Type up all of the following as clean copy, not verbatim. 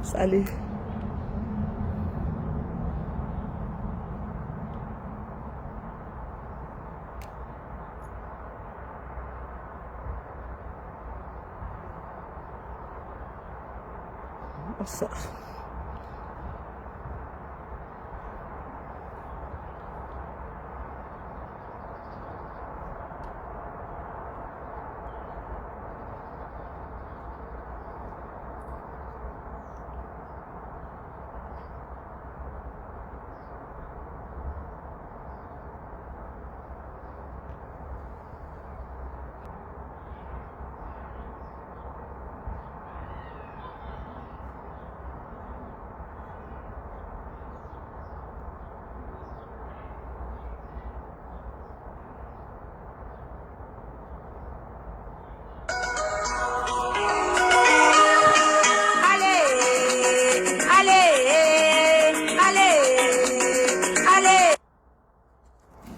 Salut. Bonsoir.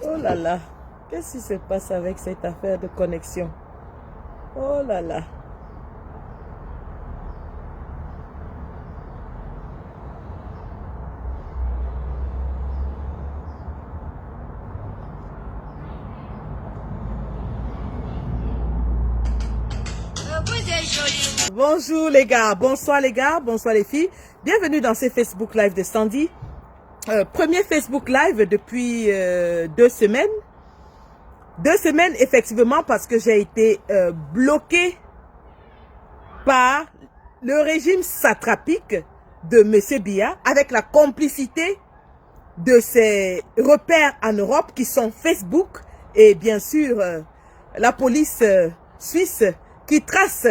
Oh là là, qu'est-ce qui se passe avec cette affaire de connexion? Oh là là. Bonjour les gars, bonsoir les gars, bonsoir les filles. Bienvenue dans ce Facebook Live de Sandy. Premier Facebook Live depuis 2 semaines. 2 semaines effectivement parce que j'ai été bloqué par le régime satrapique de M. Biya avec la complicité de ses repères en Europe qui sont Facebook et bien sûr la police suisse qui trace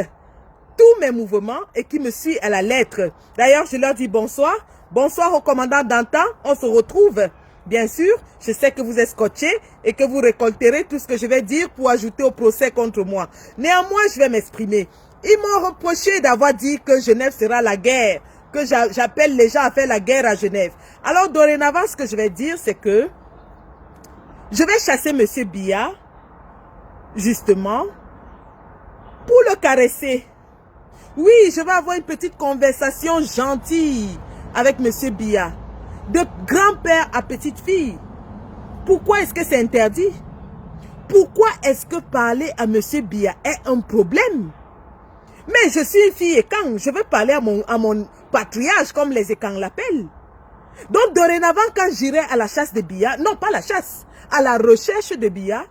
tous mes mouvements et qui me suit à la lettre. D'ailleurs, je leur dis bonsoir. Bonsoir au commandant Dantan. On se retrouve, bien sûr. Je sais que vous êtes scotché et que vous récolterez tout ce que je vais dire pour ajouter au procès contre moi. Néanmoins, je vais m'exprimer. Ils m'ont reproché d'avoir dit que Genève sera la guerre, que j'appelle les gens à faire la guerre à Genève. Alors, dorénavant, ce que je vais dire, c'est que je vais chasser M. Biya, justement, pour le caresser. Oui, je vais avoir une petite conversation gentille avec M. Biya, de grand-père à petite fille. Pourquoi est-ce que c'est interdit? Pourquoi est-ce que parler à M. Biya est un problème? Mais je suis une fille Ekang, je veux parler à mon patriarche comme les Ekang l'appellent. Donc dorénavant quand j'irai à la chasse de Biya, non pas la chasse, à la recherche de Biya,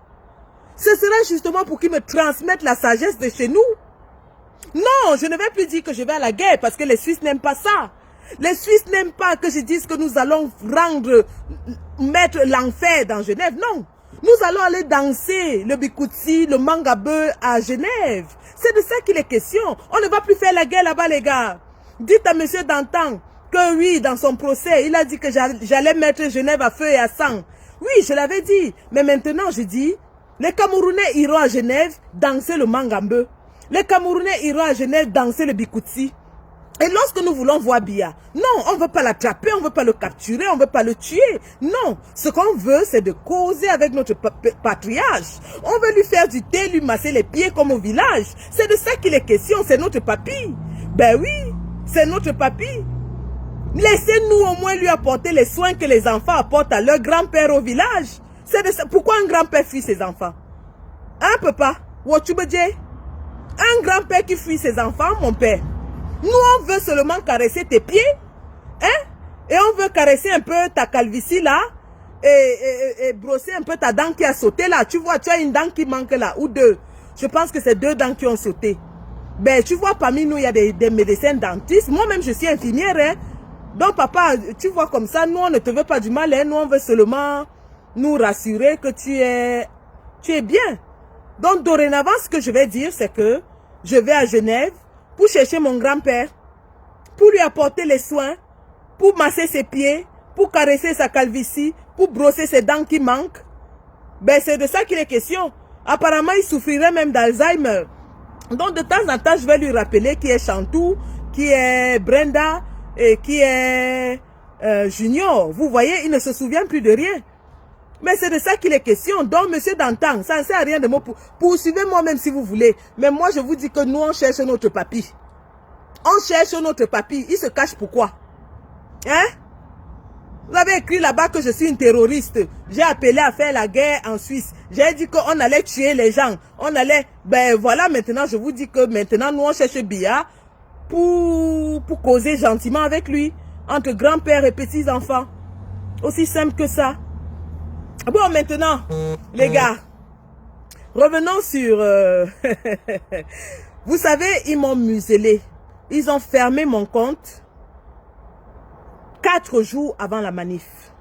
ce sera justement pour qu'il me transmette la sagesse de chez nous. Non, je ne vais plus dire que je vais à la guerre parce que les Suisses n'aiment pas ça. Les Suisses n'aiment pas que je dise que nous allons mettre l'enfer dans Genève. Non, nous allons aller danser le Bikutsi, le Mangabeu à Genève. C'est de ça qu'il est question. On ne va plus faire la guerre là-bas, les gars. Dites à M. Dantan que que oui, dans son procès, il a dit que j'allais mettre Genève à feu et à sang. Oui, je l'avais dit. Mais maintenant, je dis, les Camerounais iront à Genève danser le Mangambe. Les Camerounais iront à Genève danser le Bikutsi. Et lorsque nous voulons voir Biya, non, on ne veut pas l'attraper, on ne veut pas le capturer, on ne veut pas le tuer. Non, ce qu'on veut, c'est de causer avec notre patriarche. On veut lui faire du thé, lui masser les pieds comme au village. C'est de ça qu'il est question, c'est notre papy. Ben oui, c'est notre papy. Laissez-nous au moins lui apporter les soins que les enfants apportent à leur grand-père au village. C'est de ça. Pourquoi un grand-père fuit ses enfants? Hein, papa? Un grand-père qui fuit ses enfants, mon père. Nous, on veut seulement caresser tes pieds, hein? Et on veut caresser un peu ta calvitie là, et brosser un peu ta dent qui a sauté là. Tu vois, tu as une dent qui manque là, ou deux. Je pense que c'est 2 dents qui ont sauté. Ben, tu vois, parmi nous, il y a des médecins dentistes. Moi-même, je suis infirmière, hein? Donc, papa, tu vois comme ça, nous, on ne te veut pas du mal, hein? Nous, on veut seulement nous rassurer que tu es bien. Donc, dorénavant, ce que je vais dire, c'est que je vais à Genève pour chercher mon grand-père, pour lui apporter les soins, pour masser ses pieds, pour caresser sa calvitie, pour brosser ses dents qui manquent. Ben, c'est de ça qu'il est question. Apparemment, il souffrirait même d'Alzheimer. Donc, de temps en temps, je vais lui rappeler qui est Chantou, qui est Brenda et qui est Junior. Vous voyez, il ne se souvient plus de rien. Mais c'est de ça qu'il est question. Donc, monsieur Dantan, ça ne sert à rien de me poursuivez-moi même si vous voulez. Mais moi, je vous dis que nous, on cherche notre papy. On cherche notre papy. Il se cache pourquoi? Hein? Vous avez écrit là-bas que je suis une terroriste. J'ai appelé à faire la guerre en Suisse. J'ai dit qu'on allait tuer les gens. On allait... Ben voilà, maintenant, je vous dis que maintenant, nous, on cherche Biya pour causer gentiment avec lui. Entre grand-père et petits-enfants. Aussi simple que ça. Bon, maintenant, les gars, revenons sur... Vous savez, ils m'ont muselé. Ils ont fermé mon compte 4 jours avant la manif.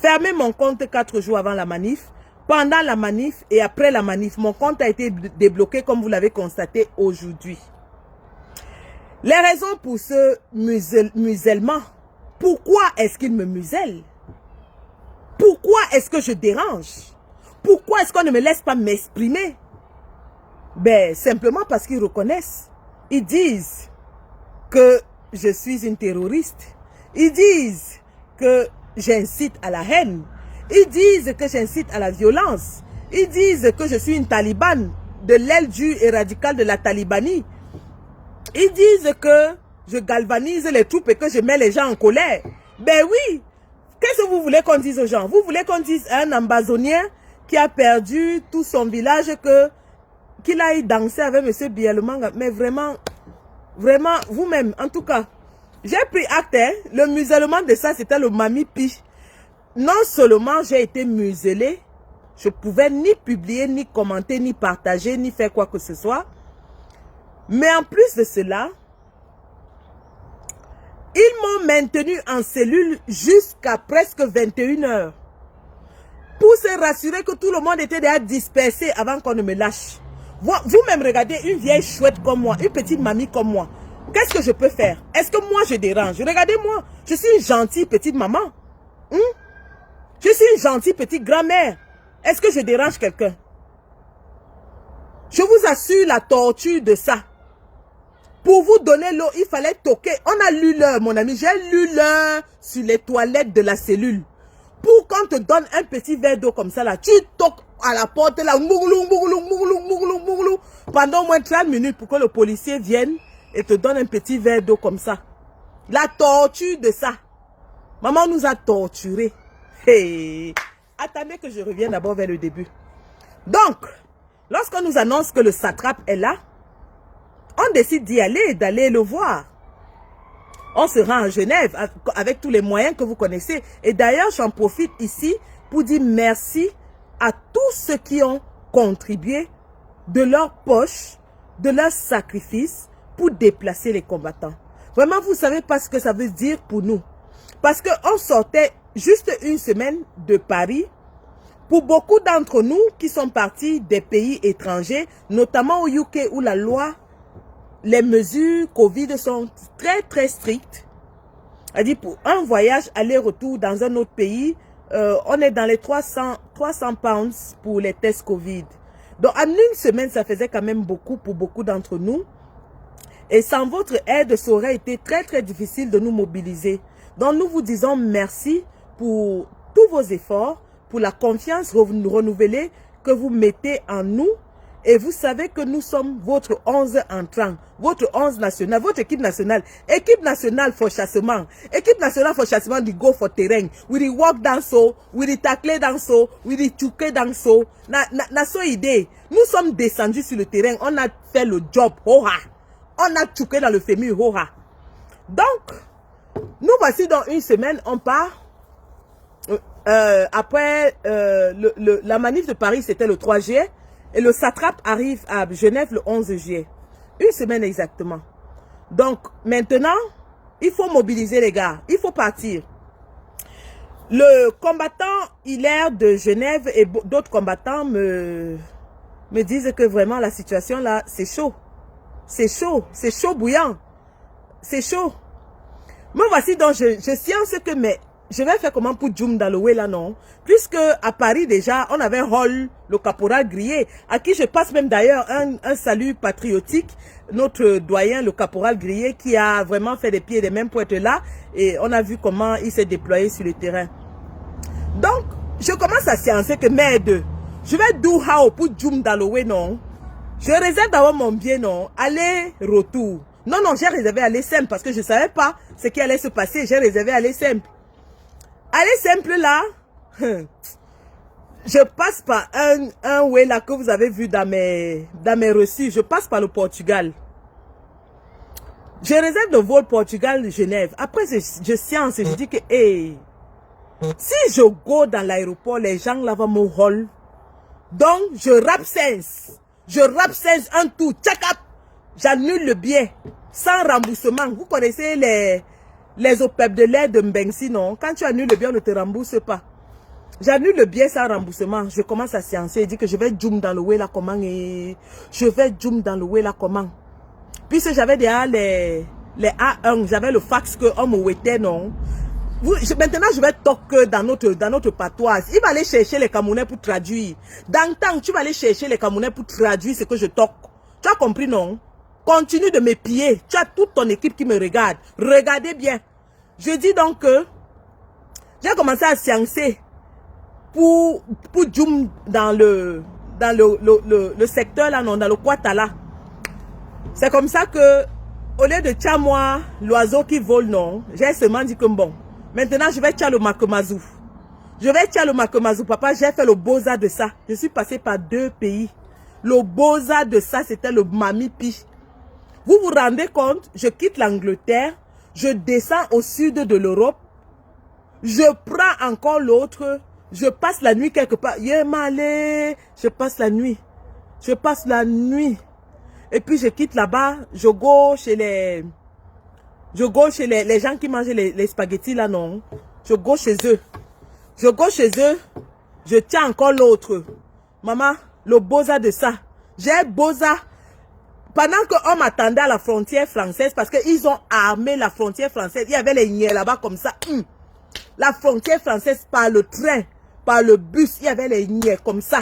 Fermé mon compte 4 jours avant la manif. Pendant la manif et après la manif, mon compte a été débloqué comme vous l'avez constaté aujourd'hui. Les raisons pour ce musellement, pourquoi est-ce qu'ils me musellent? Pourquoi est-ce que je dérange? Pourquoi est-ce qu'on ne me laisse pas m'exprimer? Ben, simplement parce qu'ils reconnaissent. Ils disent que je suis une terroriste. Ils disent que j'incite à la haine. Ils disent que j'incite à la violence. Ils disent que je suis une talibane de l'aile dure et radicale de la talibanie. Ils disent que je galvanise les troupes et que je mets les gens en colère. Ben oui! Qu'est-ce que vous voulez qu'on dise aux gens? Vous voulez qu'on dise à un ambazonien qui a perdu tout son village qu'il aille danser avec M. Biya le Manga? Mais vraiment, vraiment, vous-même, en tout cas, j'ai pris acte, hein, le musellement de ça, c'était le Mami Pi. Non seulement j'ai été muselé, je pouvais ni publier, ni commenter, ni partager, ni faire quoi que ce soit. Mais en plus de cela, ils m'ont maintenu en cellule jusqu'à presque 21 heures. Pour se rassurer que tout le monde était déjà dispersé avant qu'on ne me lâche. Vous-même regardez une vieille chouette comme moi, une petite mamie comme moi. Qu'est-ce que je peux faire? Est-ce que moi je dérange? Regardez-moi, je suis une gentille petite maman. Je suis une gentille petite grand-mère. Est-ce que je dérange quelqu'un? Je vous assure la torture de ça. Pour vous donner l'eau, il fallait toquer. On a lu l'heure, mon ami. J'ai lu l'heure sur les toilettes de la cellule. Pour qu'on te donne un petit verre d'eau comme ça, là, tu toques à la porte, là, pendant au moins 30 minutes pour que le policier vienne et te donne un petit verre d'eau comme ça. La torture de ça. Maman nous a torturés. Hey. Attendez que je revienne d'abord vers le début. Donc, lorsqu'on nous annonce que le satrape est là, on décide d'y aller, d'aller le voir. On se rend à Genève avec tous les moyens que vous connaissez. Et d'ailleurs, j'en profite ici pour dire merci à tous ceux qui ont contribué de leur poche, de leur sacrifice pour déplacer les combattants. Vraiment, vous ne savez pas ce que ça veut dire pour nous. Parce qu'on sortait juste une semaine de Paris. Pour beaucoup d'entre nous qui sont partis des pays étrangers, notamment au UK où la loi, les mesures Covid sont très très strictes. Elle dit pour un voyage aller-retour dans un autre pays, on est dans les 300 pounds pour les tests Covid. Donc en une semaine, ça faisait quand même beaucoup pour beaucoup d'entre nous. Et sans votre aide, ça aurait été très très difficile de nous mobiliser. Donc nous vous disons merci pour tous vos efforts, pour la confiance renouvelée que vous mettez en nous. Et vous savez que nous sommes votre 11 entrant, votre 11 national, votre équipe nationale for chassement. Équipe nationale for chassement du go for terrain. We di walk dans so, we di tackler dans so, we di chouker dans so. Na so idée. Nous sommes descendus sur le terrain, on a fait le job, hoha. On a chouqué dans le féminin, hoha. Donc, nous voici dans une semaine, on part. Après, la manif de Paris, c'était le 3 juillet. Et le satrape arrive à Genève le 11 juillet. Une semaine exactement. Donc, maintenant, il faut mobiliser les gars. Il faut partir. Le combattant Hilaire de Genève et d'autres combattants me disent que vraiment la situation là, c'est chaud. C'est chaud. C'est chaud bouillant. C'est chaud. Me voici donc, je science que je vais faire comment pour Djoum dans le way là, non? Puisque à Paris déjà, on avait Hall, le caporal Grillet, à qui je passe même d'ailleurs un salut patriotique, notre doyen, le caporal Grillet, qui a vraiment fait des pieds et des mains pour être là, et on a vu comment il s'est déployé sur le terrain. Donc, je commence à sciencer que merde, je vais do how pour Djoum dans le way, non? Je réserve d'abord mon billet, non? Aller-retour. Non, non, j'ai réservé aller simple parce que je ne savais pas ce qui allait se passer. J'ai réservé aller simple. Aller simple là, je passe par un way là que vous avez vu dans mes reçus. Je passe par le Portugal. Je réserve le vol Portugal-Genève. Après, je science et je dis que, hey, si je go dans l'aéroport, les gens là vont me hall. Donc, je rapsense. Je rapsense un tour. Check up. J'annule le billet. Sans remboursement. Vous connaissez les OPEP de l'air de Mbengsi, non? Quand tu annules le billet, on ne te rembourse pas. J'annule le billet sans remboursement. Je commence à sciencer et dire que je vais Djoum dans le way là comment et je vais Djoum dans le way là comment. Puisque j'avais déjà les A1, j'avais le fax que on me waitait, non? Maintenant, je vais toquer dans notre patoise. Il va aller chercher les Camerounais pour traduire. Dans le temps, tu vas aller chercher les Camerounais pour traduire ce que je toque. Tu as compris, non? Continue de m'épier. Tu as toute ton équipe qui me regarde. Regardez bien. Je dis donc que j'ai commencé à sciencer pour Djoum dans le secteur là, non, dans le Kouatala. C'est comme ça que, au lieu de tcha-moi, l'oiseau qui vole, non, j'ai seulement dit que bon, maintenant je vais tcha le Makemazou. Je vais tcha le Makemazou, papa, j'ai fait le Boza de ça. Je suis passé par 2 pays. Le Boza de ça, c'était le Mamipi. Vous vous rendez compte, je quitte l'Angleterre, je descends au sud de l'Europe, je prends encore l'autre, je passe la nuit quelque part. Je passe la nuit. Je passe la nuit. Et puis je quitte là-bas, je go chez les gens qui mangent les spaghettis là, non. Je go chez eux. Je go chez eux, je tiens encore l'autre. Maman, le Boza de ça. J'ai Boza. Pendant qu'on m'attendait à la frontière française, parce qu'ils ont armé la frontière française, il y avait les niais là-bas comme ça. La frontière française par le train, par le bus, il y avait les niais comme ça.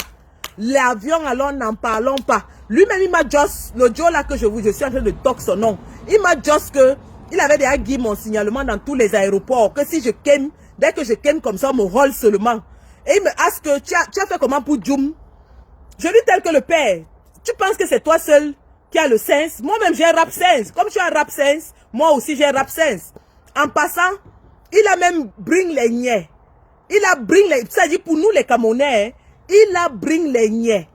L'avion, alors n'en parlons pas. Lui-même, il m'a juste, le Joe là que je suis en train de toquer son nom, il m'a juste que, il avait déjà guidé mon signalement dans tous les aéroports, que si je ken, dès que je ken comme ça, on me rôle seulement. Et il me ask que, tu as fait comment pour Djoum? Je dis tel que le père, tu penses que c'est toi seul qui a le sens? Moi-même, j'ai rap sense. Comme tu as rap sense, moi aussi j'ai rap sense. En passant, il a même bring les niais. Il a bring les, c'est-à-dire pour nous les Camerounais, il a bring les niais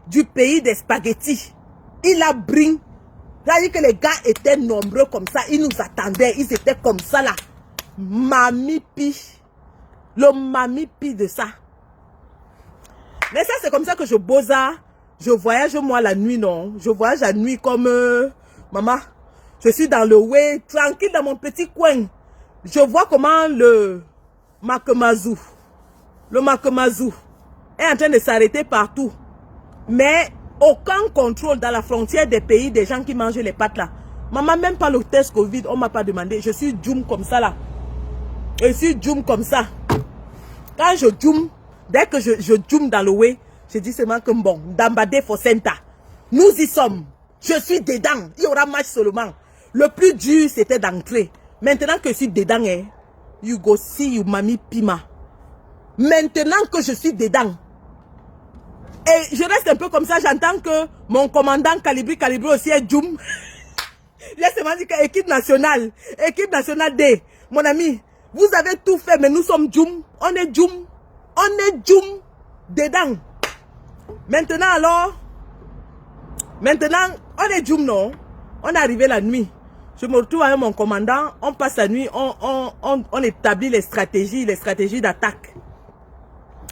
du pays des spaghettis. Il a bring, c'est-à-dire que les gars étaient nombreux comme ça, ils nous attendaient, ils étaient comme ça là. Mamipi. Le mamipi de ça. Mais ça, c'est comme ça que je bosa. Je voyage moi la nuit, non. Je voyage la nuit comme... maman, je suis dans le way, tranquille dans mon petit coin. Je vois comment le Makemazou est en train de s'arrêter partout. Mais aucun contrôle dans la frontière des pays des gens qui mangent les pâtes là. Maman, même pas le test Covid, on m'a pas demandé. Je suis Djoum comme ça là. Et si Djoum comme ça, quand je Djoum, dès que je Djoum dans le way, je dis seulement que bon, Dambade Fosenta, nous y sommes. Je suis dedans. Il y aura match seulement. Le plus dur, c'était d'entrer. Maintenant que je suis dedans, hein, you go see you mami Pima. Maintenant que je suis dedans. Et je reste un peu comme ça, j'entends que mon commandant Calibri aussi est Djoum. Laissez-moi dire que équipe nationale D, mon ami, vous avez tout fait, mais nous sommes Djoum. On est Djoum. On est Djoum dedans. Maintenant alors, on est Djoum, non? On est arrivé la nuit. Je me retrouve avec mon commandant, on passe la nuit, on établit les stratégies d'attaque.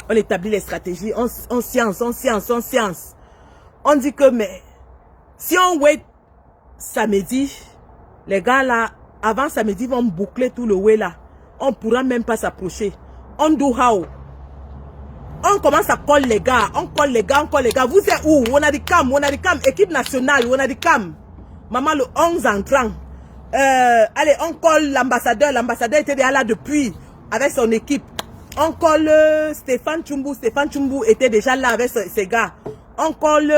On établit les stratégies, on science. On dit que, mais, si on wait samedi, les gars là, avant samedi, vont boucler tout le way là. On ne pourra même pas s'approcher. On do how? On commence à coller les gars, on colle les gars. Vous êtes où? On a dit cam, équipe nationale, on a dit cam. Maman, le 11 entrant. Allez, on colle l'ambassadeur. L'ambassadeur était déjà là depuis, avec son équipe. On colle Stéphane Tchumbu. Stéphane Tchumbu était déjà là avec ses gars. On colle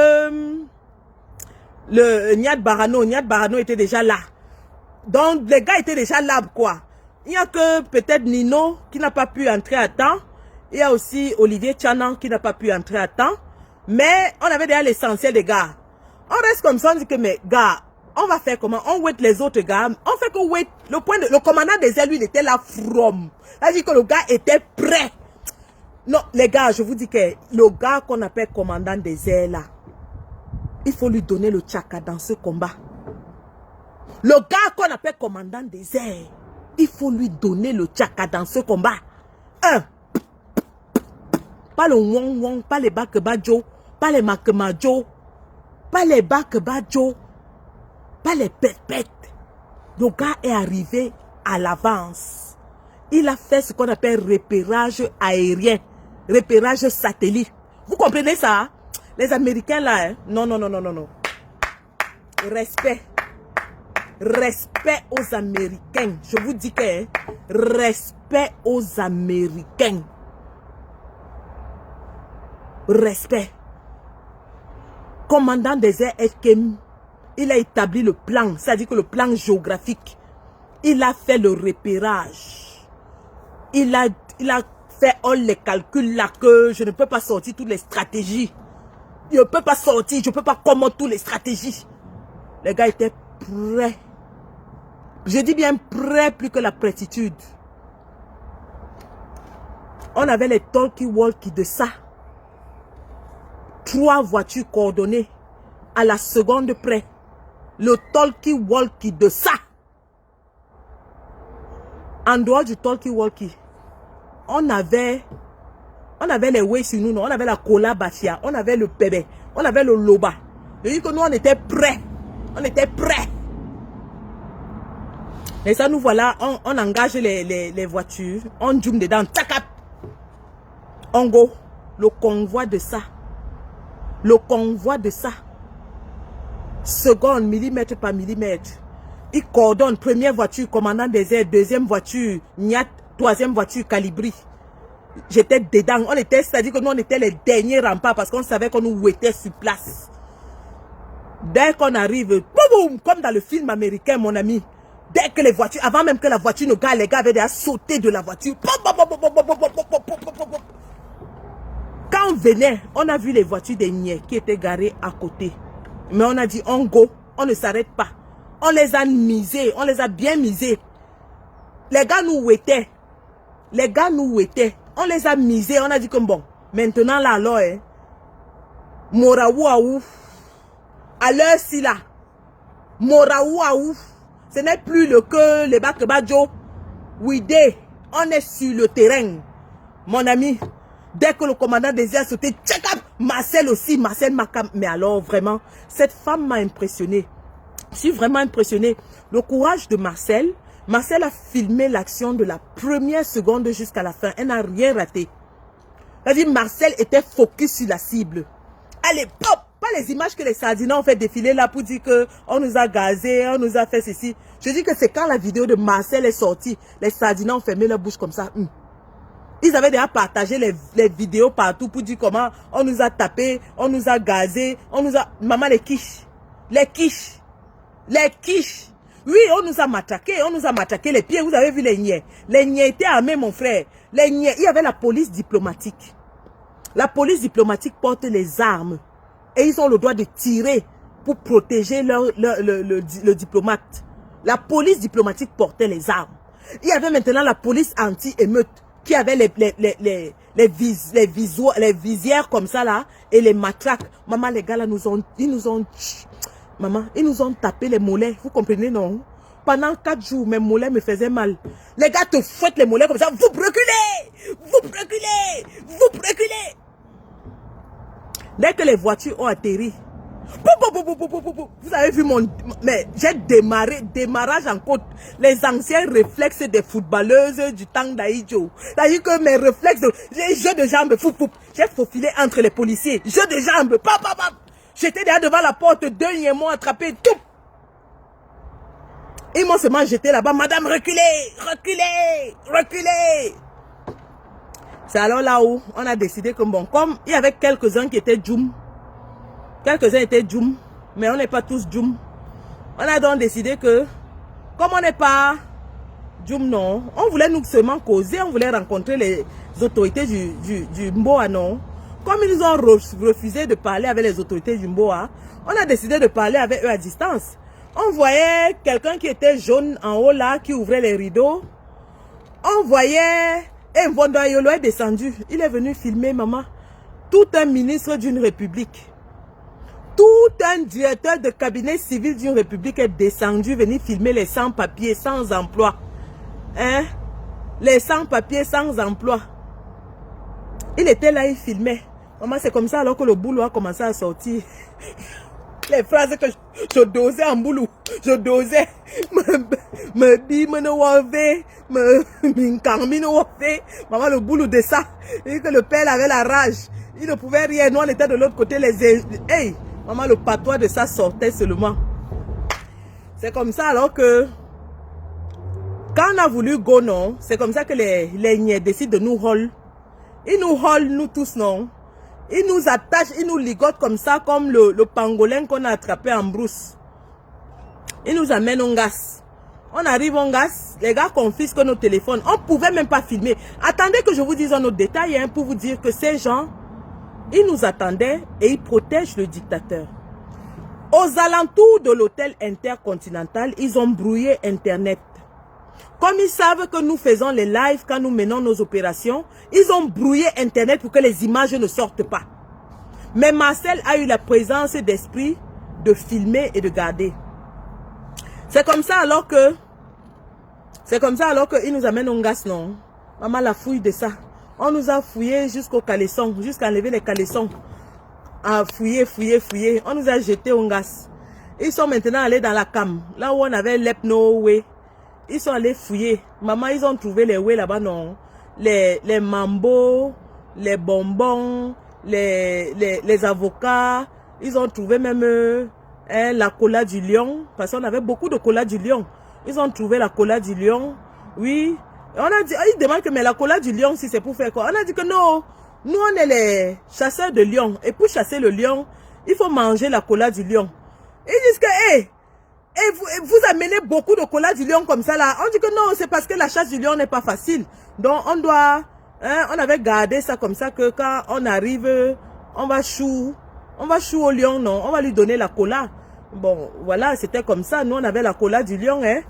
le Niad Barano. Niad Barano était déjà là. Donc, les gars étaient déjà là, quoi. Il n'y a que peut-être Nino qui n'a pas pu entrer à temps. Il y a aussi Olivier Tchanan qui n'a pas pu entrer à temps. Mais on avait déjà l'essentiel des gars. On reste comme ça, on dit que, mais gars, on va faire comment? On wait les autres gars. On fait que wait. Le commandant des ailes, lui, il était là from. C'est-à-dire que le gars était prêt. Non, les gars, je vous dis que le gars qu'on appelle commandant des ailes, là, il faut lui donner le tchaka dans ce combat. Le gars qu'on appelle commandant des airs, il faut lui donner le tchaka dans ce combat. Pas le wong wong, pas les bakebadjo, pas les makemajo, pas les bakebadjo, pas les pètes. Le gars est arrivé à l'avance. Il a fait ce qu'on appelle repérage aérien, repérage satellite. Vous comprenez ça? Les Américains là, hein? Non. Respect. Respect aux Américains. Je vous dis que, hein, respect aux Américains. Respect. Commandant des airs Elkem, il a établi le plan, c'est-à-dire que le plan géographique. Il a fait le repérage. Il a fait all les calculs là que je ne peux pas sortir toutes les stratégies. Je ne peux pas sortir, je ne peux pas commander toutes les stratégies. Les gars étaient prêts. Je dis bien prêts plus que la prétitude. On avait les talkie-walkie de ça. 3 voitures coordonnées à la seconde près. Le talkie-walkie de ça. En dehors du talkie-walkie, on avait les way sur nous, non? On avait la cola bachia, on avait le bébé, on avait le loba. Je dis que nous, on était prêts. On était prêts. Et ça, nous voilà, on engage les voitures, on zoom dedans, tchakap. On go, le convoi de ça. Le convoi de ça. Seconde, millimètre par millimètre. Il coordonne, première voiture, commandant des airs, deuxième voiture, Niat, troisième voiture, Calibri. J'étais dedans, on était, c'est-à-dire que nous, on était les derniers remparts parce qu'on savait qu'on nous était sur place. Dès qu'on arrive, boum, boum, comme dans le film américain, mon ami, dès que les voitures, avant même que la voiture ne gare, les gars avaient déjà sauté de la voiture. Quand on venait, on a vu les voitures des niais qui étaient garées à côté. Mais on a dit, on go, on ne s'arrête pas. On les a misés, on les a bien misés. Les gars nous ouétaient. Les gars nous ouétaient. On les a misés, on a dit comme bon. Maintenant là, alors, hein, Moraouaou, à l'heure si là, Moraouaou, ce n'est plus le que les Bakebadjo. Ouidé, on est sur le terrain. Mon ami, dès que le commandant des airs sautait, check up, Marcel aussi, Marcel Makam. Mais alors vraiment, cette femme m'a impressionné. Je suis vraiment impressionné. Le courage de Marcel. Marcel a filmé l'action de la première seconde jusqu'à la fin. Elle n'a rien raté. C'est-à-dire Marcel était focus sur la cible. Allez, pop, Pas les images que les sardinats ont fait défiler là pour dire qu'on nous a gazés, on nous a fait ceci. Je dis que c'est quand la vidéo de Marcel est sortie, les sardinats ont fermé leur bouche comme ça. Ils avaient déjà partagé les vidéos partout pour dire comment on nous a tapé, on nous a gazé, on nous a... Maman, les quiches. Les quiches. Les quiches. Oui, on nous a matraqué les pieds. Vous avez vu les niais. Les niais étaient armés, mon frère. Les niais, il y avait la police diplomatique. La police diplomatique porte les armes. Et ils ont le droit de tirer pour protéger le diplomate. La police diplomatique portait les armes. Il y avait maintenant la police anti-émeute qui avait les visières comme ça là et les matraques. Maman, les gars là ils nous ont tapé les mollets. Vous comprenez, non? Pendant 4 jours, mes mollets me faisaient mal. Les gars te fouettent les mollets comme ça. Vous reculez! Vous reculez! Vous reculez! Dès que les voitures ont atterri, vous avez vu mais j'ai démarrage en côte. Les anciens réflexes des footballeuses du temps d'Aïdjo. C'est-à-dire que mes réflexes, les jeux de jambes, j'ai faufilé entre les policiers. Jeux de jambes, j'étais derrière devant la porte, deux niais m'ont attrapé, tout. Ils m'ont seulement jeté là-bas. Madame, reculez, reculez, reculez. C'est alors là où on a décidé que bon, comme il y avait quelques-uns qui étaient Djoum, quelques-uns étaient Djoum, mais on n'est pas tous Djoum. On a donc décidé que, comme on n'est pas Djoum, non, on voulait nous seulement causer, on voulait rencontrer les autorités du Mboa, non. Comme ils nous ont refusé de parler avec les autorités du Mboa, on a décidé de parler avec eux à distance. On voyait quelqu'un qui était jaune en haut là, qui ouvrait les rideaux. On voyait... Et Mbondoayolo est descendu. Il est venu filmer, maman. Tout un ministre d'une république. Tout un directeur de cabinet civil d'une république est descendu, venu filmer les sans-papiers, sans emploi. Hein? Les sans-papiers, sans emploi. Il était là, il filmait. Maman, c'est comme ça alors que le boulot a commencé à sortir. Les phrases que je dosais en boulot. Je dosais. Me dit, me wave, maman, le boulot de ça. Et que le père avait la rage. Il ne pouvait rien. Nous, on était de l'autre côté. Hey, maman, le patois de ça sortait seulement. C'est comme ça alors que quand on a voulu go, non, c'est comme ça que les niais décident de nous hall. Ils nous hall, nous tous, non. Ils nous attachent, ils nous ligotent comme ça, comme le pangolin qu'on a attrapé en brousse. Ils nous amènent en gaz. On arrive en gaz, les gars confisquent nos téléphones. On ne pouvait même pas filmer. Attendez que je vous dise un autre détail hein, pour vous dire que ces gens, ils nous attendaient et ils protègent le dictateur. Aux alentours de l'hôtel intercontinental, ils ont brouillé Internet. Comme ils savent que nous faisons les lives quand nous menons nos opérations, ils ont brouillé Internet pour que les images ne sortent pas. Mais Marcel a eu la présence d'esprit de filmer et de garder. C'est comme ça alors que il nous amène en gaz, non. Maman la fouille de ça. On nous a fouillé jusqu'au caleçon, jusqu'à enlever les caleçons. À fouiller. On nous a jeté en gaz. Ils sont maintenant allés dans la cam, là où on avait l'epno-way. Ils sont allés fouiller. Maman, ils ont trouvé les way là-bas, non. Les mambos, les bonbons, les avocats. Ils ont trouvé même la cola du lion. Parce qu'on avait beaucoup de cola du lion. Ils ont trouvé la cola du lion. Oui. On a dit, ils demandent que mais la cola du lion, si c'est pour faire quoi? On a dit que non. Nous, on est les chasseurs de lions. Et pour chasser le lion, il faut manger la cola du lion. Ils disent que, hey, et vous amenez beaucoup de cola du lion comme ça là. On dit que non, c'est parce que la chasse du lion n'est pas facile. Donc on doit, hein, on avait gardé ça comme ça que quand on arrive, on va chou au lion, non, on va lui donner la cola. Bon, voilà, c'était comme ça. Nous on avait la cola du lion, hein.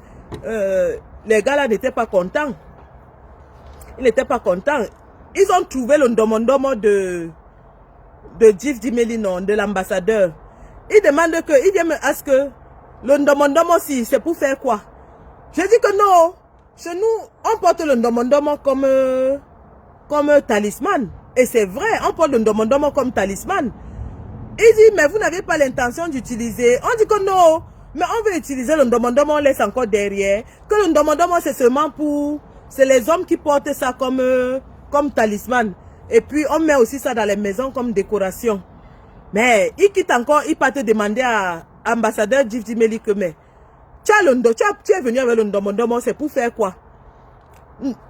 Les gars là n'étaient pas contents. Ils n'étaient pas contents. Ils ont trouvé le ndomondomo de Djif Dimeli, non, de l'ambassadeur. Ils demandent que, ils viennent à ce que le ndomondomo aussi, c'est pour faire quoi? Je dis que non. Chez nous, on porte le ndomondomo comme talisman. Et c'est vrai, on porte le ndomondomo comme talisman. Il dit, mais vous n'avez pas l'intention d'utiliser. On dit que non. Mais on veut utiliser le ndomondomo, on laisse encore derrière. Que le ndomondomo, c'est seulement pour... C'est les hommes qui portent ça comme talisman. Et puis, on met aussi ça dans les maisons comme décoration. Mais il quitte encore, il part te demander à ambassadeur Djif Dimeli que mais tu es venu avec le Ndomondomo, c'est pour faire quoi?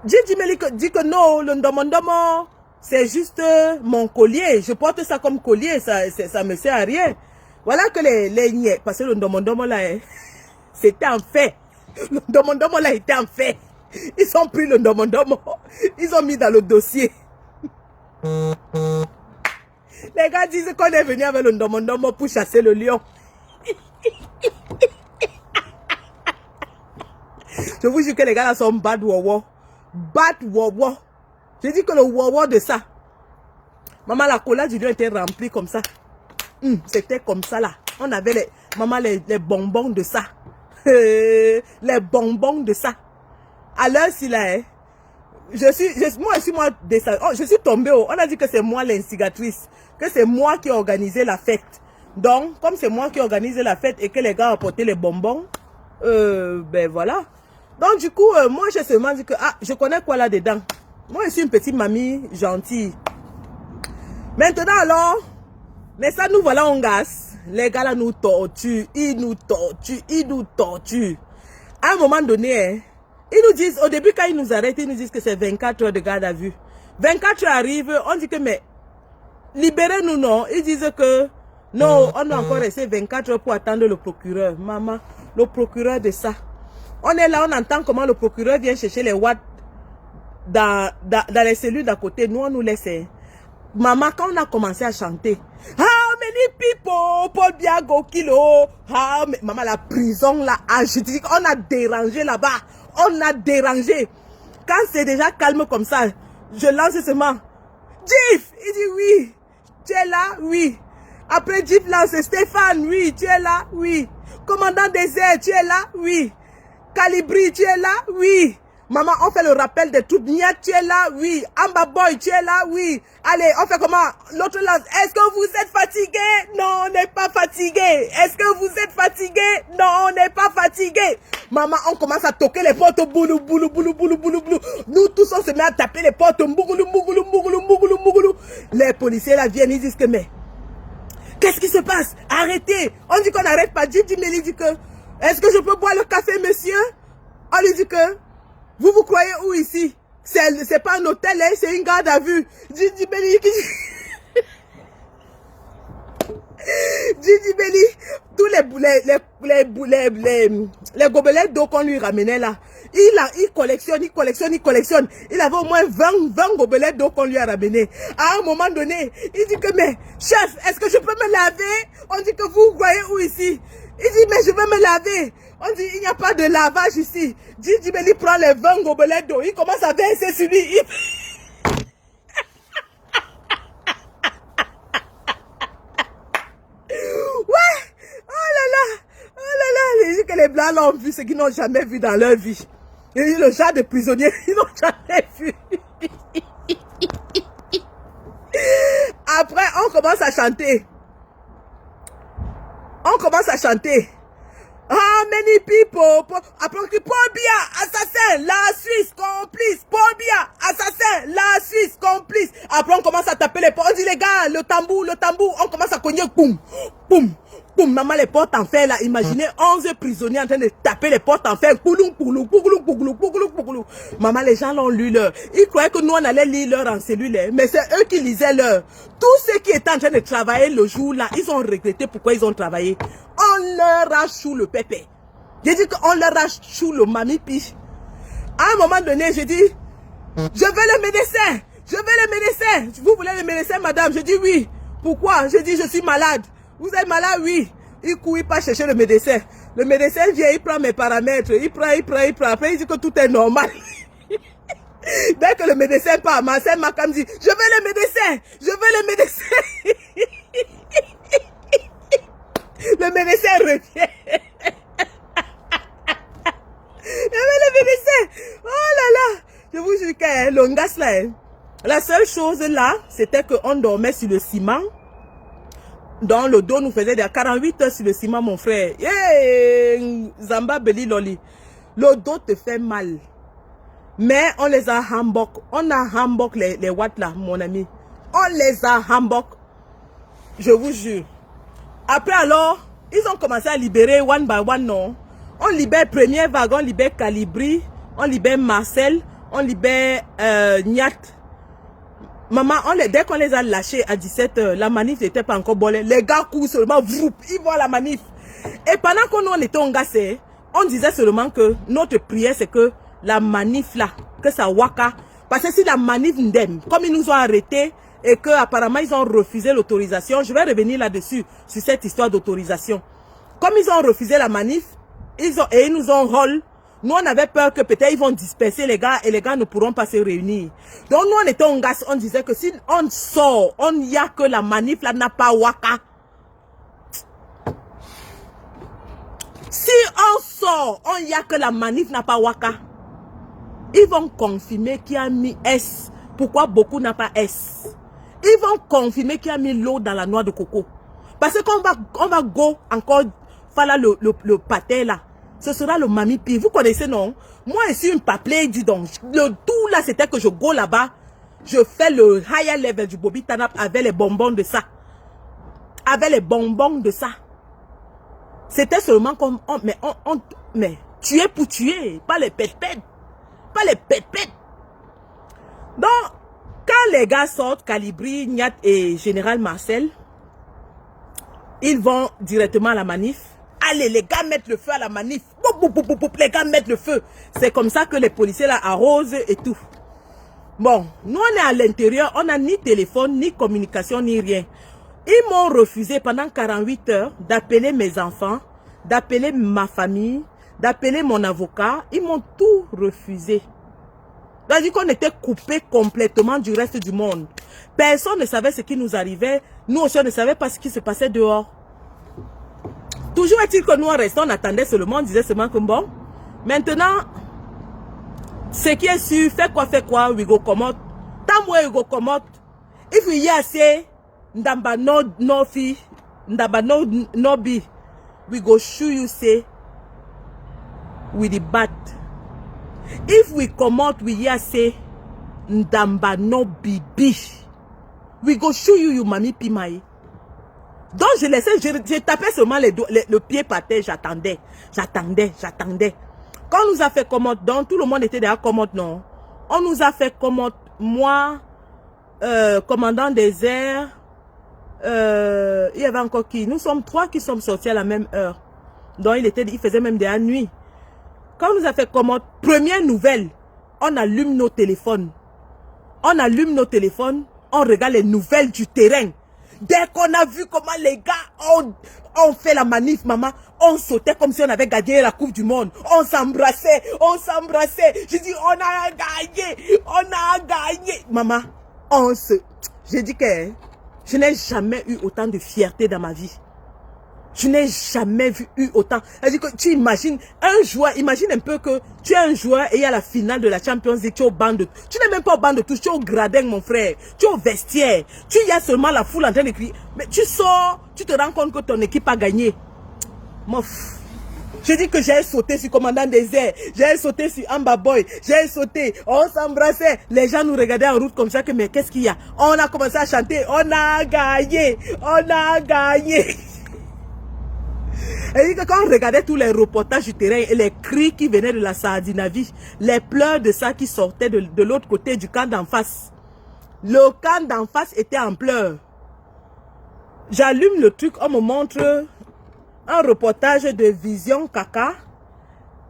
Djif Dimeli dit que non, le Ndomondomo, c'est juste mon collier. Je porte ça comme collier, ça me sert à rien. Voilà que les niais, parce que le Ndomondomo là, hein, c'était en fait. Le Ndomondomo là était en fait. Ils ont pris le Ndomondomo, ils ont mis dans le dossier. Les gars disent qu'on est venu avec le Ndomondomo pour chasser le lion. Je vous jure que les gars là sont bad wawa. Bad wawa. Je dis que le wawa de ça. Maman, la cola du lion était remplie comme ça. C'était comme ça là. On avait les bonbons de ça. Les bonbons de ça. À l'heure si là, hein, je suis tombée. On a dit que c'est moi l'instigatrice. Que c'est moi qui ai organisé la fête. Donc, comme c'est moi qui ai organisé la fête et que les gars ont apporté les bonbons, ben voilà. Donc, du coup, moi, j'ai seulement dit que, je connais quoi là-dedans. Moi, je suis une petite mamie gentille. Maintenant, alors, mais ça, nous voilà en gasse. Les gars là nous torturent. Ils nous torturent. À un moment donné, hein, ils nous disent, au début, quand ils nous arrêtent, ils nous disent que c'est 24 heures de garde à vue. 24 heures arrivent, on dit que, mais, libérez-nous, non. Ils disent que, non, on a encore resté 24 heures pour attendre le procureur. Maman, le procureur de ça. On est là, on entend comment le procureur vient chercher les watts dans les cellules d'à côté. Nous, on nous laisse. Maman, quand on a commencé à chanter, how many people, Paul Biago Kilo, maman, la prison là, je dis qu'on a dérangé là-bas. On a dérangé. Quand c'est déjà calme comme ça, je lance seulement, Djif, il dit oui. Tu es là? Oui. Après Djif lance, Stéphane, oui. Tu es là? Oui. Commandant Désert, tu es là? Oui. Calibri, tu es là? Oui. Maman, on fait le rappel des troupes. Nia, tu es là? Oui. Amba Boy, tu es là? Oui. Allez, on fait comment? L'autre lance. Est-ce que vous êtes fatigué? Non, on n'est pas fatigué. Est-ce que vous êtes fatigué? Non, on n'est pas fatigué. Maman, on commence à toquer les portes. Boulou, boulou, boulou, boulou, boulou, boulou. Nous tous, on se met à taper les portes. Mougoulou, mougoulou, mougoulou, mougoulou, mougoulou. Les policiers là viennent, ils disent que mais, qu'est-ce qui se passe? Arrêtez. On dit qu'on n'arrête pas. Djif Dimeli dit que, est-ce que je peux boire le café, monsieur? On lui dit que, vous croyez où ici? C'est pas un hôtel, hein, c'est une garde à vue. Djif Dimeli, tous les gobelets d'eau qu'on lui ramenait là, il collectionne. Il avait au moins 20 gobelets d'eau qu'on lui a ramené. À un moment donné, il dit que, mais, chef, est-ce que je peux me laver? On dit que vous voyez où ici? Il dit, mais je veux me laver. On dit, il n'y a pas de lavage ici. Djif Dimeli prend les 20 gobelets d'eau. Il commence à verser sur lui. Ouais. Oh là là. Les gens que les blancs l'ont vu, c'est qu'ils n'ont jamais vu dans leur vie. Et le genre de prisonniers, ils n'ont jamais vu. Après, on commence à chanter. How many people? Après, on dit Paul Biya, assassin, la Suisse, complice. Paul Biya, assassin, la Suisse, complice. Après, on commence à taper les portes. On dit, les gars, le tambour. On commence à cogner, boum, boum, boum. Maman, les portes en fer, là. Imaginez 11 prisonniers en train de taper les portes en fer. Pouloum, pouloum, pouloum, pouloum, pouloum, pouloum. Maman, les gens l'ont lu leur. Ils croyaient que nous, on allait lire leur en cellule, mais c'est eux qui lisaient leur. Tous ceux qui étaient en train de travailler le jour, là, ils ont regretté pourquoi ils ont travaillé. On leur a chou le pépé. J'ai dit qu'on leur a chou le mamipi. À un moment donné, j'ai dit, je veux le médecin. Vous voulez le médecin, madame? Je dis oui. Pourquoi? Je dis, je suis malade. Vous êtes malade? Oui. Il court, il part chercher le médecin. Le médecin vient, il prend mes paramètres. Il prend. Après, il dit que tout est normal. Dès que le médecin part, ma sœur Makam dit, je veux le médecin. Le médecin revient. Le médecin. Oh là là. Je vous jure que l'ongas là, la seule chose là, c'était qu'on dormait sur le ciment. Dans le dos, nous faisait des 48 heures sur le ciment, mon frère. Yeah! Zamba Beli Loli. Le dos te fait mal. Mais on les a hambok. On a hambok les watts là, mon ami. On les a hambok. Je vous jure. Après alors, ils ont commencé à libérer one by one, non. On libère première vague, on libère Calibri, on libère Marcel, on libère Niat. Maman, dès qu'on les a lâchés à 17h, la manif n'était pas encore bonne. Les gars courent seulement, ils voient la manif. Et pendant qu'on était en gassé, on disait seulement que notre prière, c'est que la manif là, que ça waka. Parce que si la manif n'aime, comme ils nous ont arrêtés et qu'apparemment ils ont refusé l'autorisation, je vais revenir là-dessus, sur cette histoire d'autorisation. Comme ils ont refusé la manif, ils nous ont roll. Nous, on avait peur que peut-être ils vont disperser les gars et les gars ne pourront pas se réunir. Donc, nous, on était en gas, on disait que si on sort, on n'y a que la manif là n'a pas waka. Si on sort, on n'y a que la manif n'a pas waka. Ils vont confirmer qu'il y a mis S. Pourquoi beaucoup n'a pas S? Ils vont confirmer qu'il y a mis l'eau dans la noix de coco. Parce qu'on va go encore, voilà le pâté là. Ce sera le Mami Pi. Vous connaissez, non? Moi, je suis une paplée, dis donc. Le tout là, c'était que je go là-bas. Je fais le higher level du Bobby Tanap avec les bonbons de ça. Avec les bonbons de ça. C'était seulement comme... mais tuer pour tuer. Pas les pètes-pètes. Pas les pètes-pètes. Donc, quand les gars sortent, Calibri, Niat et Général Marcel, ils vont directement à la manif. Allez, les gars mettent le feu à la manif. Les gars mettent le feu. C'est comme ça que les policiers là arrosent et tout. Bon, nous on est à l'intérieur, on n'a ni téléphone, ni communication, ni rien. Ils m'ont refusé pendant 48 heures d'appeler mes enfants, d'appeler ma famille, d'appeler mon avocat. Ils m'ont tout refusé. C'est-à-dire qu'on était coupé complètement du reste du monde. Personne ne savait ce qui nous arrivait. Nous aussi, on ne savait pas ce qui se passait dehors. Toujours est-il que nous, en restant, on attendait seulement, on disait seulement que bon, maintenant, ce qui est sûr, fait quoi, we go come out. Tant we go come out, if we hear say, ndamba no fi, ndamba no be, we go show you say, with the bat. If we come out, we hear say, ndamba no be, we go show you Mami Pimae. Donc, je laissais, je tapais seulement le pied par terre, j'attendais. Quand on nous a fait commode, donc tout le monde était déjà commode, non. On nous a fait commode, moi, commandant des airs, il y avait encore qui? Nous sommes 3 qui sommes sortis à la même heure. Donc, il faisait même de la nuit. Quand on nous a fait commode, première nouvelle, on allume nos téléphones. On regarde les nouvelles du terrain. Dès qu'on a vu comment les gars ont fait la manif, maman, on sautait comme si on avait gagné la Coupe du Monde. On s'embrassait. Je dis, on a gagné. Maman, j'ai dit que je n'ai jamais eu autant de fierté dans ma vie. Je n'ai jamais eu autant. C'est-à-dire que tu imagines un joueur, imagine un peu que tu es un joueur et il y a la finale de la Champions League, tu es au banc de... Tu n'es même pas au banc de touche, tu es au gradin, mon frère. Tu es au vestiaire. Il y a seulement la foule en train de crier. Mais tu sors, tu te rends compte que ton équipe a gagné. Je dis que j'ai sauté sur commandant des airs, j'ai sauté sur Amba Boy, j'ai sauté, on s'embrassait. Les gens nous regardaient en route comme ça que mais qu'est-ce qu'il y a? On a commencé à chanter, on a gagné. Et quand on regardait tous les reportages du terrain et les cris qui venaient de la Sardinavie, les pleurs de ça qui sortaient de l'autre côté du camp d'en face. Le camp d'en face était en pleurs. J'allume le truc, on me montre un reportage de Vision Kaka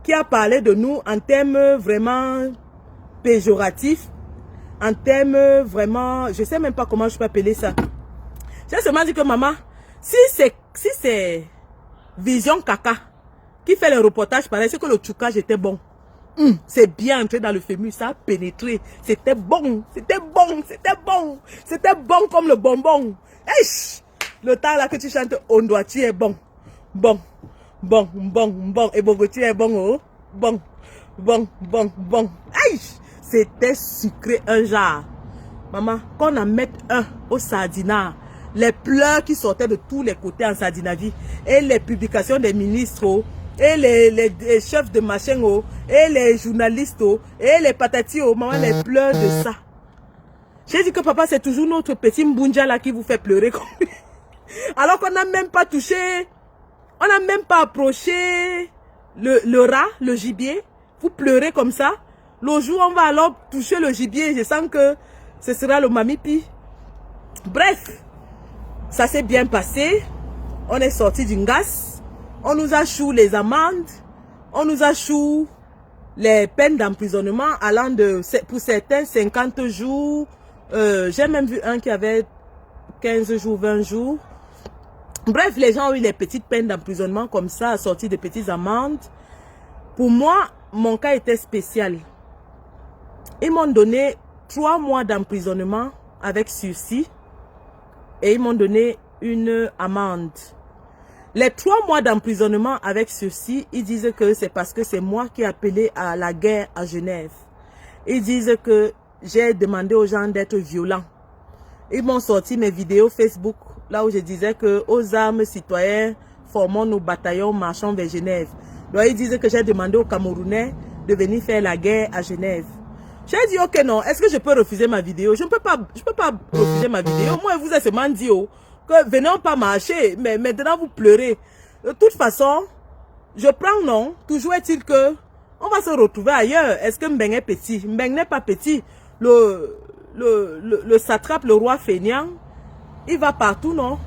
qui a parlé de nous en termes vraiment péjoratifs, en termes vraiment, je ne sais même pas comment je peux appeler ça. J'ai seulement dit que maman, si c'est Vision Kaka qui fait le reportage pareil, c'est que le tchoukage était bon. C'est bien entré dans le fémur, ça a pénétré. C'était bon comme le bonbon. Eish! Le temps là que tu chantes, on doit tu es bon. Bon. Et Bogotu est bon, oh. Bon. Eish! C'était sucré un genre. Maman, quand on en met un au Sardinat, les pleurs qui sortaient de tous les côtés en Sardinavie, et les publications des ministres, et les chefs de machin, et les journalistes, et les patatis, maman, les pleurs de ça. J'ai dit que papa, c'est toujours notre petit Mbunja là qui vous fait pleurer. Alors qu'on n'a même pas touché, on n'a même pas approché le rat, le gibier. Vous pleurez comme ça. Le jour où on va alors toucher le gibier, je sens que ce sera le mamipi. Bref, ça s'est bien passé. On est sorti d'une gasse. On nous a chou les amendes. On nous a chou les peines d'emprisonnement allant de, pour certains, 50 jours. J'ai même vu un qui avait 15 jours, 20 jours. Bref, les gens ont eu les petites peines d'emprisonnement comme ça, assorties de petites amendes. Pour moi, mon cas était spécial. Ils m'ont donné 3 mois d'emprisonnement avec sursis et ils m'ont donné une amende. Les 3 mois d'emprisonnement avec sursis, ils disent que c'est parce que c'est moi qui ai appelé à la guerre à Genève. Ils disent que j'ai demandé aux gens d'être violents. Ils m'ont sorti mes vidéos Facebook, là où je disais que aux armes citoyens formons nos bataillons marchant vers Genève. Donc ils disent que j'ai demandé aux Camerounais de venir faire la guerre à Genève. J'ai dit ok non, est-ce que je peux refuser ma vidéo? Je ne peux pas refuser ma vidéo. Moi je vous ai seulement dit que venons pas marcher, mais maintenant vous pleurez. De toute façon, je prends non. Toujours est-il que on va se retrouver ailleurs. Est-ce que Mbeng est petit? Mbeng n'est pas petit. Le satrape, le roi feignant, il va partout, non?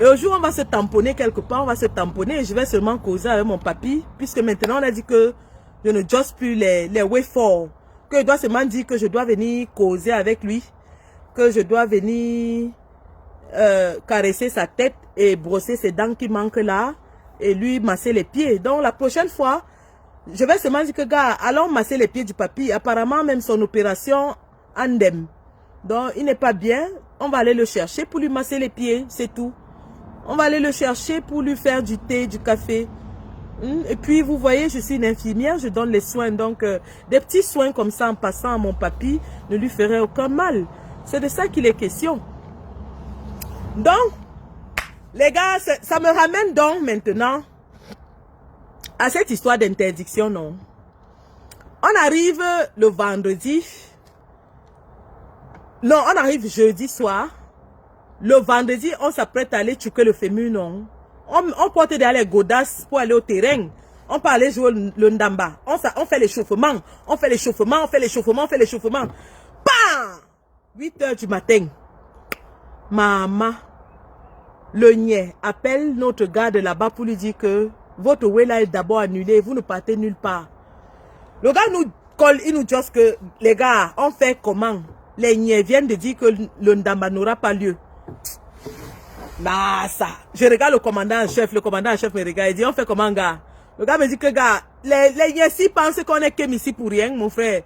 Et au jour où on va se tamponner quelque part, on va se tamponner et je vais seulement causer avec mon papy, puisque maintenant on a dit que je ne josse plus les way forts, que je dois seulement dire que je dois venir causer avec lui, que je dois venir caresser sa tête et brosser ses dents qui manquent là, et lui masser les pieds. Donc la prochaine fois, je vais seulement dire que gars, allons masser les pieds du papy. Apparemment même son opération andem. Donc il n'est pas bien, on va aller le chercher pour lui masser les pieds, c'est tout. On va aller le chercher pour lui faire du thé, du café. Et puis, vous voyez, je suis une infirmière, je donne les soins. Donc, des petits soins comme ça en passant à mon papy ne lui feraient aucun mal. C'est de ça qu'il est question. Donc, les gars, ça me ramène donc maintenant à cette histoire d'interdiction, non? On arrive le vendredi. Non, on arrive jeudi soir. Le vendredi, on s'apprête à aller chucker le fémur, non? On porte derrière les godasses pour aller au terrain. On peut aller jouer le ndamba. On fait l'échauffement. On fait l'échauffement, on fait l'échauffement, on fait l'échauffement. Bam! 8 h du matin. Maman, le niais appelle notre gars de là-bas pour lui dire que votre way là est d'abord annulé. Vous ne partez nulle part. Le gars nous colle, il nous dit que les gars, on fait comment? Les niais viennent de dire que le ndamba n'aura pas lieu. Bah ça, je regarde le commandant en chef me regarde et dit on fait comment gars? Le gars me dit que gars, les Yessi pensent qu'on est qu'ém ici pour rien mon frère.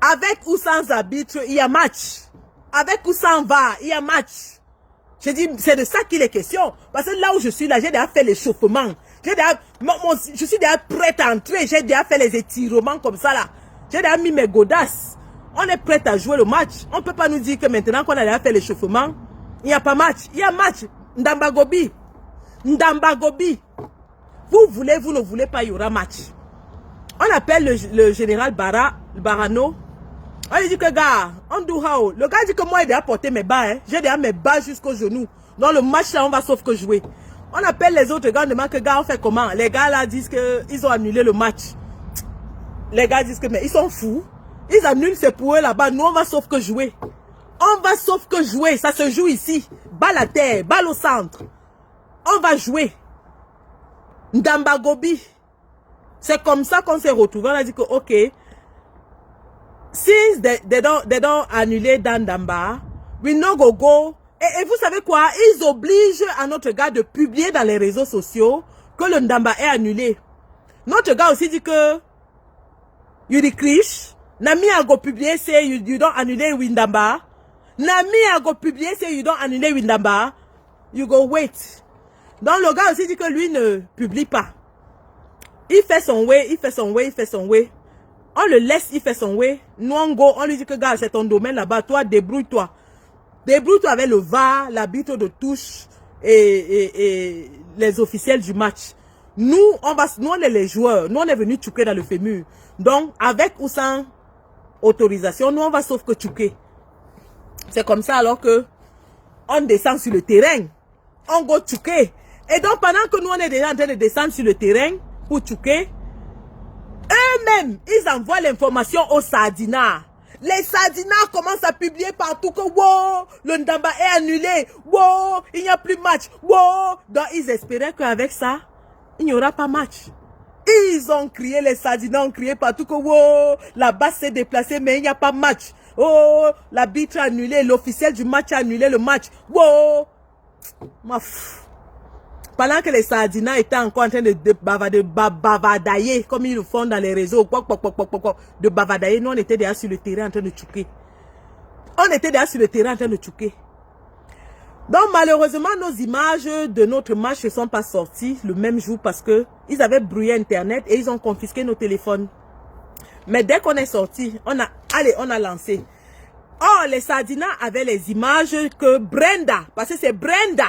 Avec ou sans arbitre, il y a match. Avec ou sans VAR, il y a match. Je dis c'est de ça qu'il est question. Parce que là où je suis là, j'ai déjà fait l'échauffement. Je suis déjà prête à entrer, j'ai déjà fait les étirements comme ça là. J'ai déjà mis mes godasses. On est prêt à jouer le match. On ne peut pas nous dire que maintenant qu'on a déjà fait l'échauffement, il n'y a pas match. Il y a match. Ndamba Gobi. Ndamba Gobi. Vous voulez, vous ne voulez pas, il y aura match. On appelle le général Barano. On lui dit que gars, on do how. Le gars dit que moi, j'ai déjà porté mes bas. Hein. J'ai déjà mes bas jusqu'au genou. Dans le match là, on va sauf que jouer. On appelle les autres gars, on demande que gars, on fait comment? Les gars là disent qu'ils ont annulé le match. Les gars disent que mais ils sont fous. Ils annulent, c'est pour eux là-bas. Nous, on va sauf que jouer. On va sauf que jouer. Ça se joue ici. Balle à terre, balle au centre. On va jouer. Ndamba Gobi. C'est comme ça qu'on s'est retrouvés. On a dit que, ok. Since they don't annuler dans Ndamba, we no go. Et vous savez quoi? Ils obligent à notre gars de publier dans les réseaux sociaux que le Ndamba est annulé. Notre gars aussi dit que Yuri Krish, Nami a go publier say you don't annuler Windamba. Nami a go publier say you don't annuler Windamba. You go wait. Donc le gars aussi dit que lui ne publie pas. Il fait son way, il fait son way, il fait son way. On le laisse, il fait son way. Nous on go, on lui dit que gars c'est ton domaine là-bas, toi débrouille-toi. Débrouille-toi avec le VAR, l'arbitre de touche et les officiels du match. Nous on est les joueurs, nous on est venus chucker dans le fémur. Donc avec ou sans autorisation, nous on va sauf que chucker. C'est comme ça alors que on descend sur le terrain. On go tchouker. Et donc, pendant que nous, on est déjà en train de descendre sur le terrain pour tchouker, eux-mêmes, ils envoient l'information aux Sardinards. Les Sardinards commencent à publier partout que wow, le Ndamba est annulé. Wow, il n'y a plus match. Wow. Donc, ils espéraient qu'avec ça, il n'y aura pas match. Ils ont crié, les Sardinards ont crié partout que wow, la base s'est déplacée, mais il n'y a pas match. Oh, l'arbitre a annulé, l'officiel du match a annulé le match. Wow. Pendant que les Sardinards étaient encore en train de bavadailler, comme ils le font dans les réseaux, de bavadailler, nous on était déjà sur le terrain en train de tchouker. On était déjà sur le terrain en train de tchouker. Donc malheureusement, nos images de notre match ne sont pas sorties le même jour parce que ils avaient brouillé Internet et ils ont confisqué nos téléphones. Mais dès qu'on est sorti, on a lancé. Oh, les Sardinards avaient les images que Brenda, parce que c'est Brenda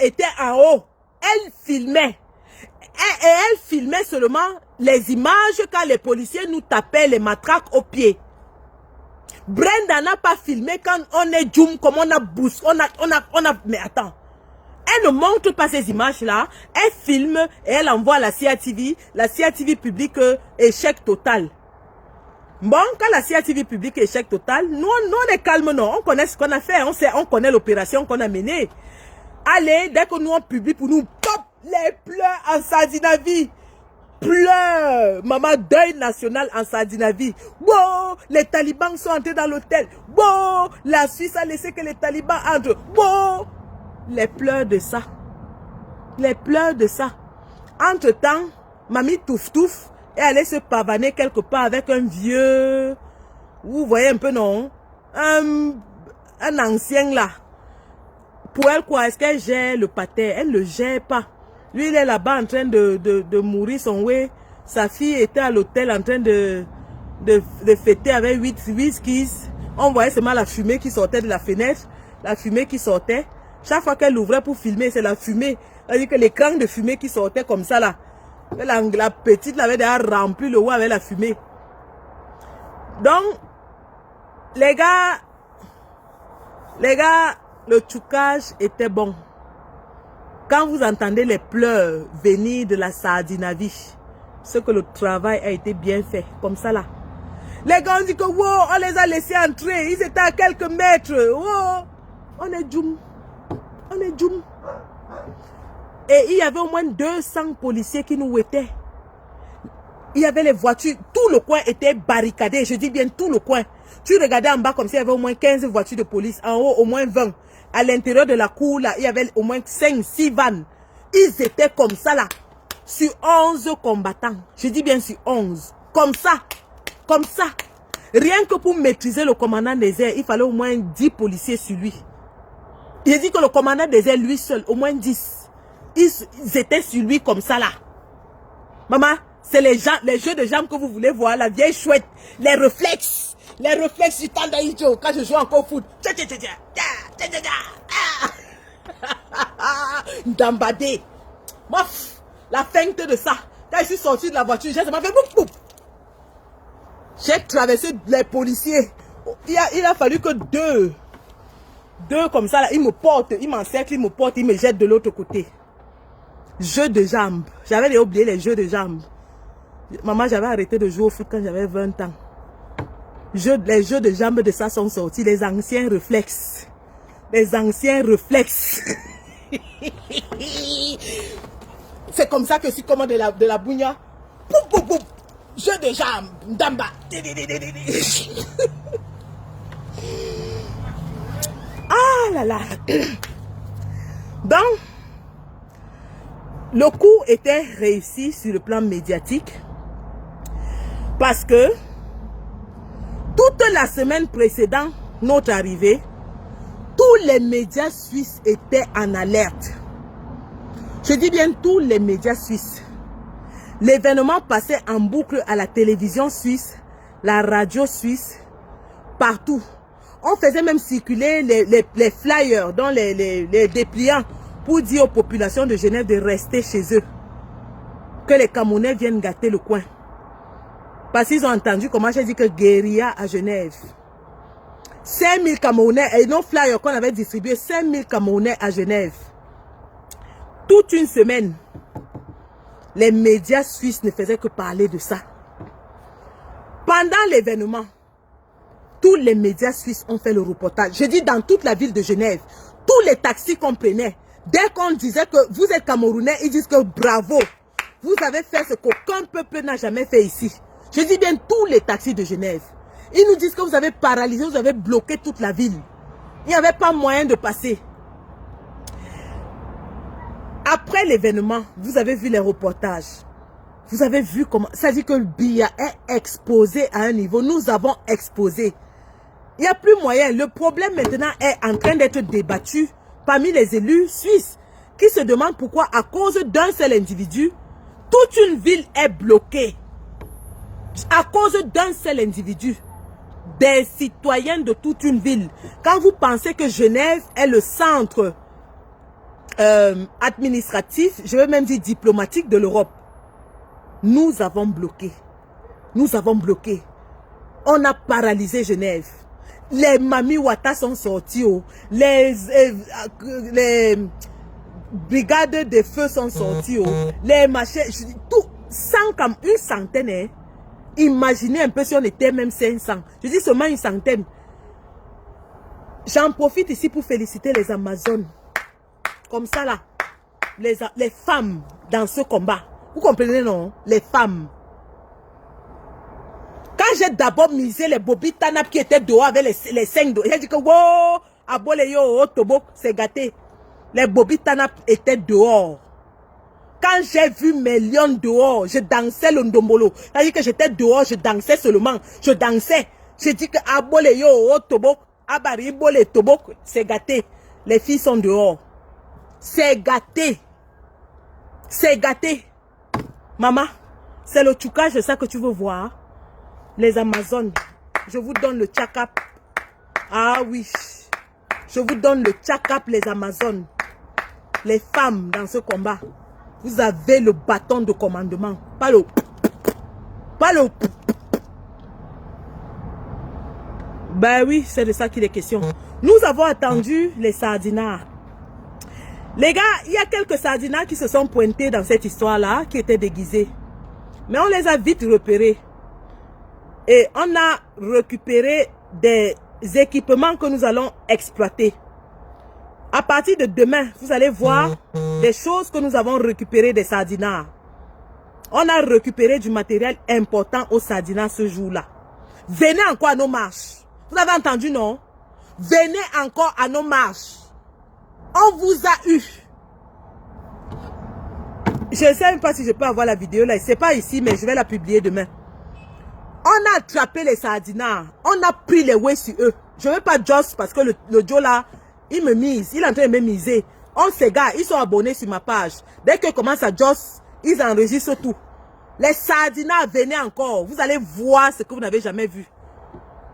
était en haut. Elle filmait. Et elle filmait seulement les images quand les policiers nous tapaient les matraques aux pieds. Brenda n'a pas filmé quand on est Djoum, comme on a bousculé, mais attends. Elle ne montre pas ces images-là. Elle filme et elle envoie à la CATV. La CATV publique échec total. Bon, quand la CATV publique échec total, nous on est calme, non. On connaît ce qu'on a fait. On connaît l'opération qu'on a menée. Allez, dès que nous on publie pour nous, pop, les pleurs en Scandinavie. Pleurs. Maman, deuil national en Scandinavie. Wow, les talibans sont entrés dans l'hôtel. Wow, la Suisse a laissé que les talibans entrent. Wow. Les pleurs de ça. Les pleurs de ça. Entre-temps, mamie Touf est allée se pavaner quelque part avec un vieux... Vous voyez un peu, non? Un ancien là. Pour elle, quoi, est-ce qu'elle gère le pâté? Elle ne le gère pas. Lui, il est là-bas en train de mourir son way. Sa fille était à l'hôtel en train de fêter avec 8 whiskies. On voyait seulement la fumée qui sortait de la fenêtre. La fumée qui sortait. Chaque fois qu'elle ouvrait pour filmer, c'est la fumée. C'est-à-dire que l'écran de fumée qui sortait comme ça là. La petite l'avait déjà rempli le haut avec la fumée. Donc, les gars, le tchoukage était bon. Quand vous entendez les pleurs venir de la Scandinavie, c'est que le travail a été bien fait, comme ça là. Les gars ont dit que wow, on les a laissés entrer, ils étaient à quelques mètres. Wow, on est djoum. On est djoum. Et il y avait au moins 200 policiers qui nous étaient. Il y avait les voitures, tout le coin était barricadé, je dis bien tout le coin. Tu regardais en bas comme s'il y avait au moins 15 voitures de police, en haut au moins 20. À l'intérieur de la cour, là, il y avait au moins 5-6 vannes. Ils étaient comme ça, là, sur 11 combattants. Je dis bien sur 11. Comme ça. Comme ça. Rien que pour maîtriser le commandant des airs, il fallait au moins 10 policiers sur lui. J'ai dit que le commandant des airs, lui seul, au moins 10. Ils étaient sur lui comme ça, là. Maman, c'est les jeux de jambes que vous voulez voir, la vieille chouette. Les réflexes. Les réflexes du temps d'Aïdjo, quand je joue encore au foot. Dambadé. La feinte de ça. Quand je suis sorti de la voiture, ça m'a fait boum boum. J'ai traversé les policiers. Il a fallu que deux comme ça, là, ils me portent, ils m'encerclent, ils me portent, ils me jettent de l'autre côté. Jeux de jambes. J'avais oublié les jeux de jambes. Maman, j'avais arrêté de jouer au foot quand j'avais 20 ans. Les jeux de jambes de ça sont sortis, les anciens réflexes. Les anciens réflexes. C'est comme ça que si commande de la bougna. Poum, poum, poum. Jeu de jambes. Ndamba. Ah là là. Donc, le coup était réussi sur le plan médiatique. Parce que toute la semaine précédente, notre arrivée, tous les médias suisses étaient en alerte. Je dis bien tous les médias suisses. L'événement passait en boucle à la télévision suisse, la radio suisse, partout. On faisait même circuler les flyers dans les dépliants pour dire aux populations de Genève de rester chez eux. Que les Camerounais viennent gâter le coin. Parce qu'ils ont entendu comment j'ai dit que guérilla à Genève. 5000 Camerounais, et nos flyers qu'on avait distribués, 5000 Camerounais à Genève. Toute une semaine, les médias suisses ne faisaient que parler de ça. Pendant l'événement, tous les médias suisses ont fait le reportage. Je dis dans toute la ville de Genève, tous les taxis qu'on prenait, dès qu'on disait que vous êtes Camerounais, ils disent que bravo, vous avez fait ce qu'aucun peuple n'a jamais fait ici. Je dis bien tous les taxis de Genève. Ils nous disent que vous avez paralysé, vous avez bloqué toute la ville. Il n'y avait pas moyen de passer. Après l'événement, vous avez vu les reportages. Vous avez vu comment... Ça dit que le BIA est exposé à un niveau. Nous avons exposé. Il n'y a plus moyen. Le problème maintenant est en train d'être débattu parmi les élus suisses qui se demandent pourquoi, à cause d'un seul individu, toute une ville est bloquée. À cause d'un seul individu. Des citoyens de toute une ville. Quand vous pensez que Genève est le centre administratif, je veux même dire diplomatique de l'Europe, nous avons bloqué. Nous avons bloqué. On a paralysé Genève. Les Mami Wata sont sortis. Oh. Les brigades de feu sont sortis. Oh. Les machins, tout, une centaine. Hein. Imaginez un peu si on était même 500. Je dis seulement une centaine. J'en profite ici pour féliciter les Amazones. Comme ça là. Les femmes dans ce combat. Vous comprenez non? Les femmes. Quand j'ai d'abord misé les Bobby Tanap qui étaient dehors avec les 5 dehors, j'ai dit que wow, Aboleyo, Tobok, c'est gâté. Les Bobby Tanap étaient dehors. Quand j'ai vu mes lions dehors, je dansais le ndombolo. C'est-à-dire que j'étais dehors, je dansais seulement. Je dansais. J'ai dit que Aboleyo, Tobok, Abaribole, Tobok, c'est gâté. Les filles sont dehors. C'est gâté. C'est gâté. Maman, c'est le tchoukage de ça que tu veux voir. Les Amazones. Je vous donne le tchakap. Ah oui. Je vous donne le tchakap, les Amazones. Les femmes dans ce combat. Vous avez le bâton de commandement. Pas le... Pas le... Ben oui, c'est de ça qu'il est question. Nous avons attendu les sardinards. Les gars, il y a quelques sardinards qui se sont pointés dans cette histoire-là, qui étaient déguisés. Mais on les a vite repérés. Et on a récupéré des équipements que nous allons exploiter. À partir de demain, vous allez voir des choses que nous avons récupérées des sardinards. On a récupéré du matériel important aux sardinards ce jour-là. Venez encore à nos marches. Vous avez entendu, non? Venez encore à nos marches. On vous a eu. Je ne sais même pas si je peux avoir la vidéo là. C'est pas ici, mais je vais la publier demain. On a attrapé les sardinards. On a pris les way sur eux. Je ne veux pas Joss parce que le Joe là, il me mise. Il est en train de me miser. On ces gars, ils sont abonnés sur ma page. Dès que commence à Joss, ils enregistrent tout. Les sardinards, venez encore. Vous allez voir ce que vous n'avez jamais vu.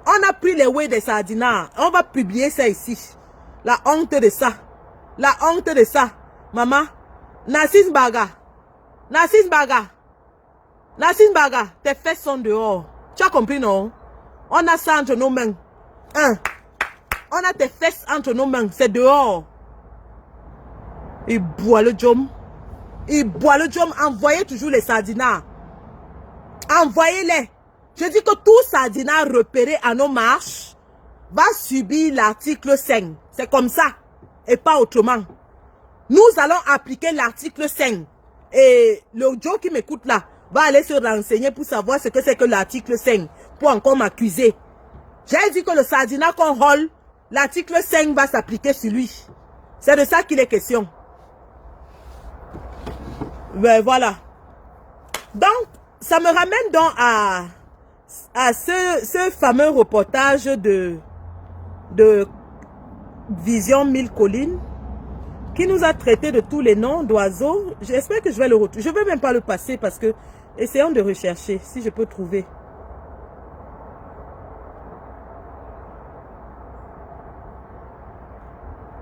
On a pris les way des sardinards. On va publier ça ici. La honte de ça. La honte de ça. Maman, Nassis Baga. Nassis Baga. Nassis Baga, tes fesses sont dehors. Tu as compris, non? On a ça entre nos mains. On a tes fesses entre nos mains. C'est dehors. Il boit le jom. Il boit le jom. Envoyez toujours les sardinards. Envoyez-les. Je dis que tout sardinard repéré à nos marches va subir l'article 5. C'est comme ça. Et pas autrement. Nous allons appliquer l'article 5. Et le Joe qui m'écoute là va aller se renseigner pour savoir ce que c'est que l'article 5. Pour encore m'accuser. J'ai dit que le sardinat qu'on rôle, l'article 5 va s'appliquer sur lui. C'est de ça qu'il est question. Ben voilà. Donc, ça me ramène donc à ce fameux reportage de Vision 1000 collines qui nous a traité de tous les noms d'oiseaux. J'espère que je vais le retrouver. Je ne vais même pas le passer parce que... Essayons de rechercher si je peux trouver.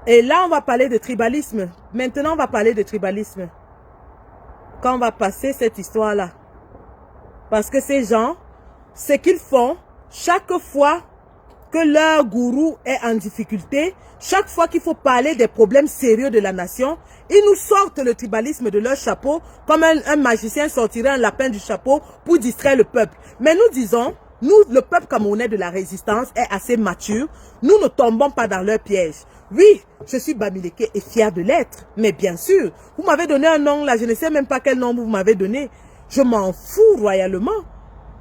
Et là, on va parler de tribalisme. Maintenant, on va parler de tribalisme. Quand on va passer cette histoire-là. Parce que ces gens, ce qu'ils font, chaque fois que leur gourou est en difficulté, chaque fois qu'il faut parler des problèmes sérieux de la nation, ils nous sortent le tribalisme de leur chapeau comme un magicien sortirait un lapin du chapeau pour distraire le peuple. Mais nous disons, nous, le peuple camerounais de la résistance est assez mature, nous ne tombons pas dans leur piège. Oui, je suis Bamileke et fier de l'être, mais bien sûr, vous m'avez donné un nom là, je ne sais même pas quel nom vous m'avez donné. Je m'en fous royalement.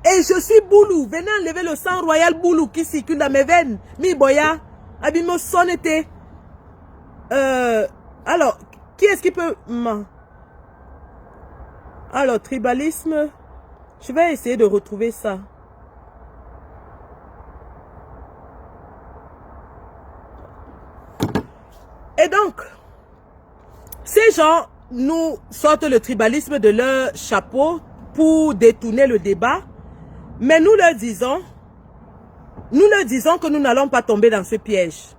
Et je suis Boulou. Venez enlever le sang royal Boulou qui circule dans mes veines. Mi boya, abimo sonete. Alors, qui est-ce qui peut... Alors, tribalisme. Je vais essayer de retrouver ça. Et donc, ces gens nous sortent le tribalisme de leur chapeau pour détourner le débat. Mais nous leur disons que nous n'allons pas tomber dans ce piège.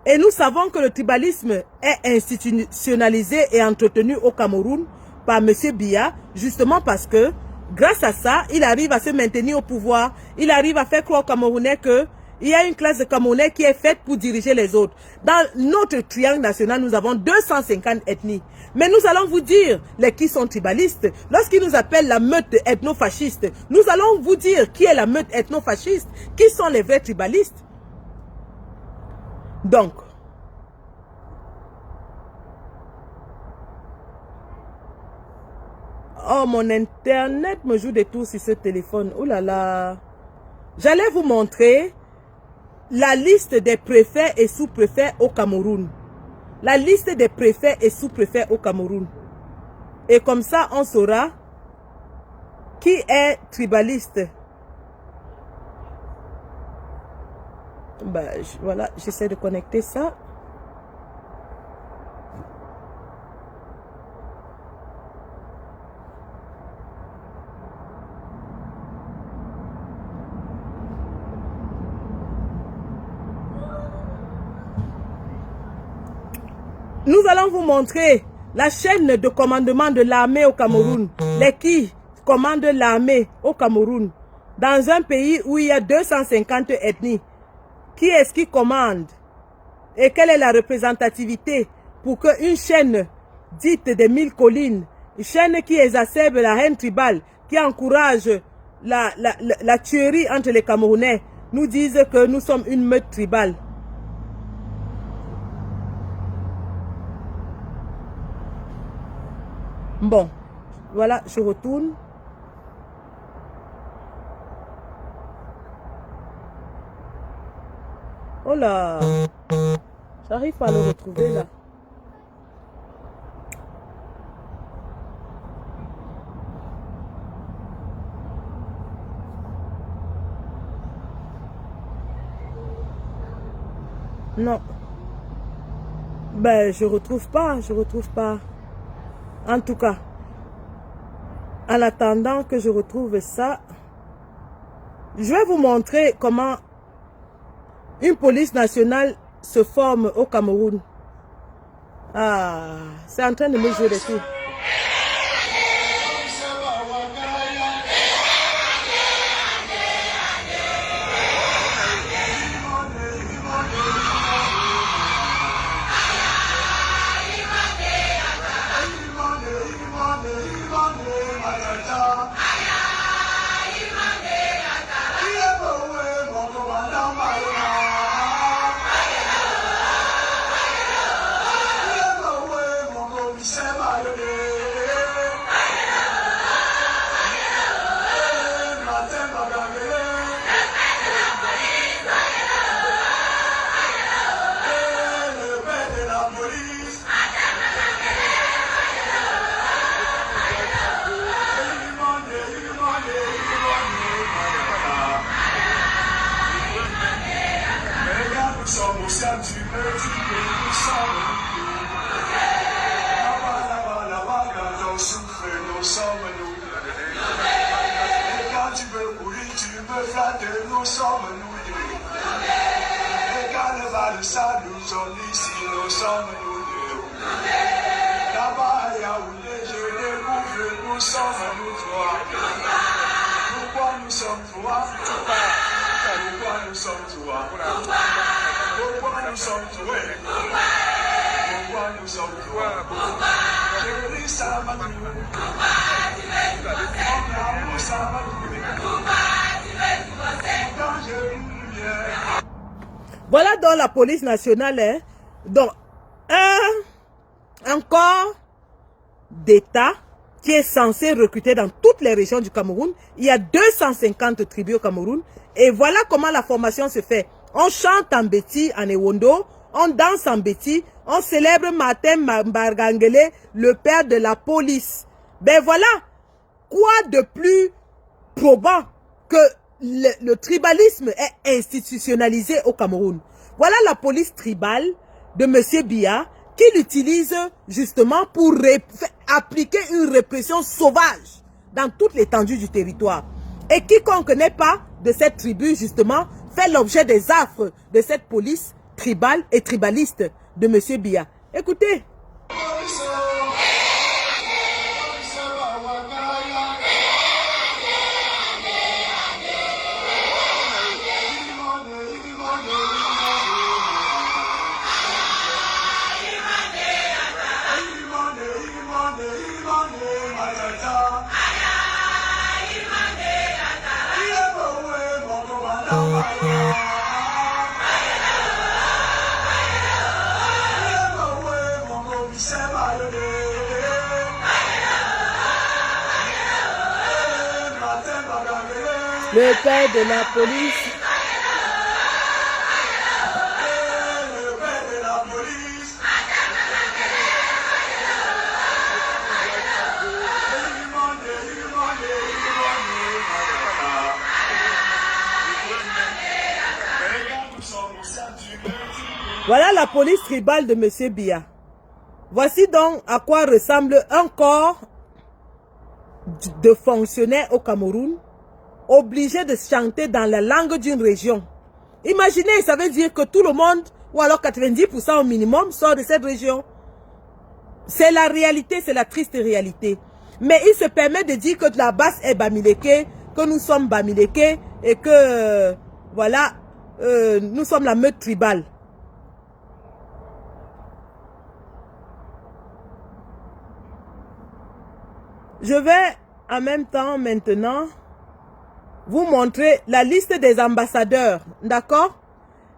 Et nous savons que le tribalisme est institutionnalisé et entretenu au Cameroun par M. Biya, justement parce que, grâce à ça, il arrive à se maintenir au pouvoir. Il arrive à faire croire aux Camerounais que il y a une classe de Camerounais qui est faite pour diriger les autres. Dans notre triangle national, nous avons 250 ethnies. Mais nous allons vous dire les qui sont tribalistes. Lorsqu'ils nous appellent la meute ethno-fasciste, nous allons vous dire qui est la meute ethno-fasciste, qui sont les vrais tribalistes. Donc, oh, mon internet me joue des tours sur ce téléphone. Oh là là. J'allais vous montrer la liste des préfets et sous-préfets au Cameroun. La liste des préfets et sous-préfets au Cameroun. Et comme ça, on saura qui est tribaliste. Ben, voilà, j'essaie de connecter ça. Nous allons vous montrer la chaîne de commandement de l'armée au Cameroun. Les qui commandent l'armée au Cameroun. Dans un pays où il y a 250 ethnies. Qui est-ce qui commande? Et quelle est la représentativité pour qu'une chaîne dite des 1000 collines, une chaîne qui exacerbe la haine tribale, qui encourage la tuerie entre les Camerounais, nous dise que nous sommes une meute tribale? Bon, voilà, je retourne. Oh là, j'arrive pas à le retrouver là. Non. Ben, je retrouve pas. En tout cas, en attendant que je retrouve ça, je vais vous montrer comment une police nationale se forme au Cameroun. Ah, c'est en train de me jouer des tours. Voilà donc la police nationale, hein. Donc, un corps d'État qui est censé recruter dans toutes les régions du Cameroun. Il y a 250 tribus au Cameroun. Et voilà comment la formation se fait. On chante en Béti, en Ewondo. On danse en Béti. On célèbre Martin Mbargangele, le père de la police. Ben voilà. Quoi de plus probant que le tribalisme est institutionnalisé au Cameroun. Voilà la police tribale de M. Biya qui l'utilise justement pour appliquer une répression sauvage dans toute l'étendue du territoire. Et quiconque n'est pas de cette tribu, justement, fait l'objet des affres de cette police tribale et tribaliste de M. Biya. Écoutez. Le père de la police. Voilà la police tribale de M. Biya. Voici donc à quoi ressemble un corps de fonctionnaires au Cameroun, obligé de chanter dans la langue d'une région. Imaginez, ça veut dire que tout le monde, ou alors 90% au minimum, sort de cette région. C'est la réalité, c'est la triste réalité. Mais il se permet de dire que la base est Bamileke, que nous sommes Bamileke, et que, voilà, nous sommes la meute tribale. Je vais en même temps maintenant vous montrer la liste des ambassadeurs, d'accord?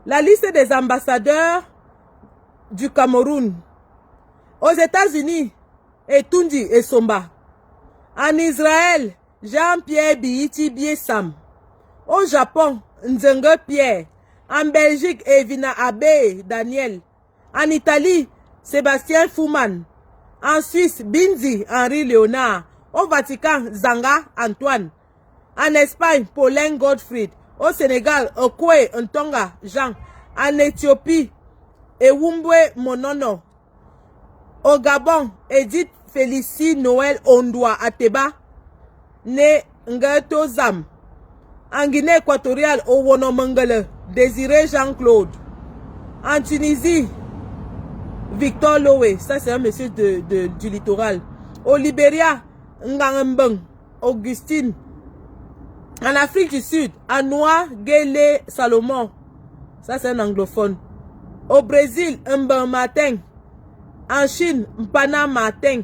La liste des ambassadeurs du Cameroun. Aux États-Unis, Etundi et Somba. En Israël, Jean-Pierre Biiti Biesam. Au Japon, Nzenge Pierre. En Belgique, Evina Abe Daniel. En Italie, Sébastien Fouman. En Suisse, Binzi Henri Léonard. Au Vatican, Zanga Antoine. En Espagne, Paulin Godfried. Au Sénégal, Okwe Ntonga Jean. En Éthiopie, Ewumbwe Monono. Au Gabon, Edith Félicie Noël Ondwa Ateba. Né Ngeto Zam. En Guinée équatoriale, Owono Mengele. Désiré Jean-Claude. En Tunisie, Victor Lowe. Ça, c'est un monsieur du littoral. Au Libéria, Ngangembeng. Augustine. En Afrique du Sud, Anoa Gele Salomon. Ça, c'est un anglophone. Au Brésil, Mben Martin. En Chine, Mpana Martin.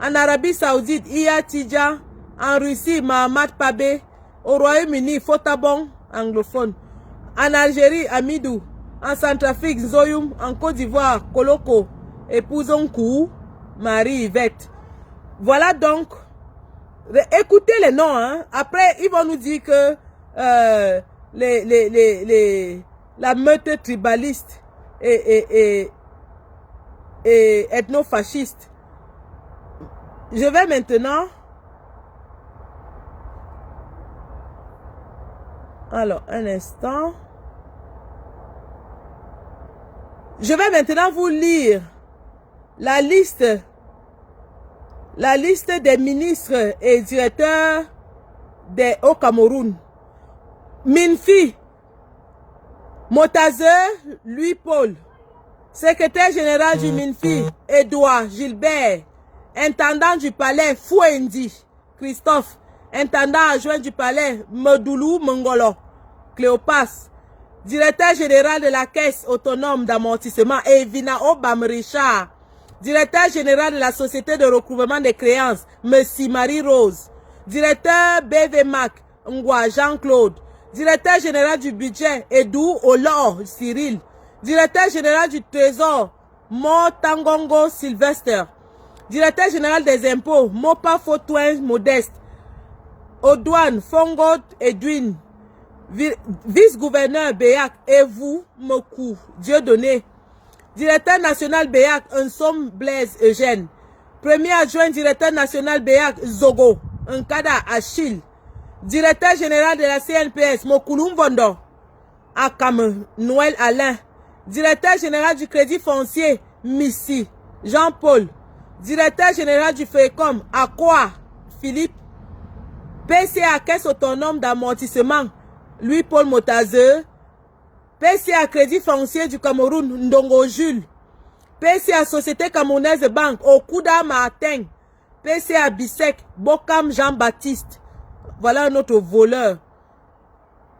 En Arabie Saoudite, Iya Tidja. En Russie, Mahamad Pabe. Au Royaume-Uni, Fotabon, anglophone. En Algérie, Amidou. En Centrafrique, Zoyoum. En Côte d'Ivoire, Koloko. Épousonkou, Marie-Yvette. Voilà donc. Écoutez les noms, hein. Après, ils vont nous dire que la meute tribaliste et ethno-fasciste. Je vais maintenant... Alors, un instant. Je vais maintenant vous lire la liste des ministres et directeurs au Cameroun. Minfi, Motaze, Louis-Paul, secrétaire général du Minfi, Edouard Gilbert, intendant du palais, Fouendi, Christophe, intendant adjoint du palais, Medoulou Mongolo, Cléopas, directeur général de la Caisse autonome d'amortissement, et Vinao Bam Richard, directeur général de la Société de recouvrement des créances, Monsieur Marie-Rose, directeur BVMAC, Ngwa Jean-Claude, directeur général du budget, Edou Olor Cyril, directeur général du trésor, Mo Tangongo Sylvester, directeur général des impôts, Mopa Fotouin Modeste, aux douanes, Fongot Edwin, vice-gouverneur Béac, Evou Mokou, Dieudonné, directeur national Béac, Nsom Blaise Eugène, premier adjoint directeur national Béac, Zogo, Nkada Achille, directeur général de la CNPS, Mokoulum Vondo, Akam Noël Alain, directeur général du Crédit Foncier, Missy, Jean-Paul, directeur général du FECOM, Akwa, Philippe, PCA Caisse autonome d'amortissement, Louis-Paul Motazeux, PCA Crédit Foncier du Cameroun, Ndongo Jules, PCA Société Camerounaise de Banque, Okuda Martin, PCA Bissek, Bokam Jean-Baptiste, voilà un autre voleur,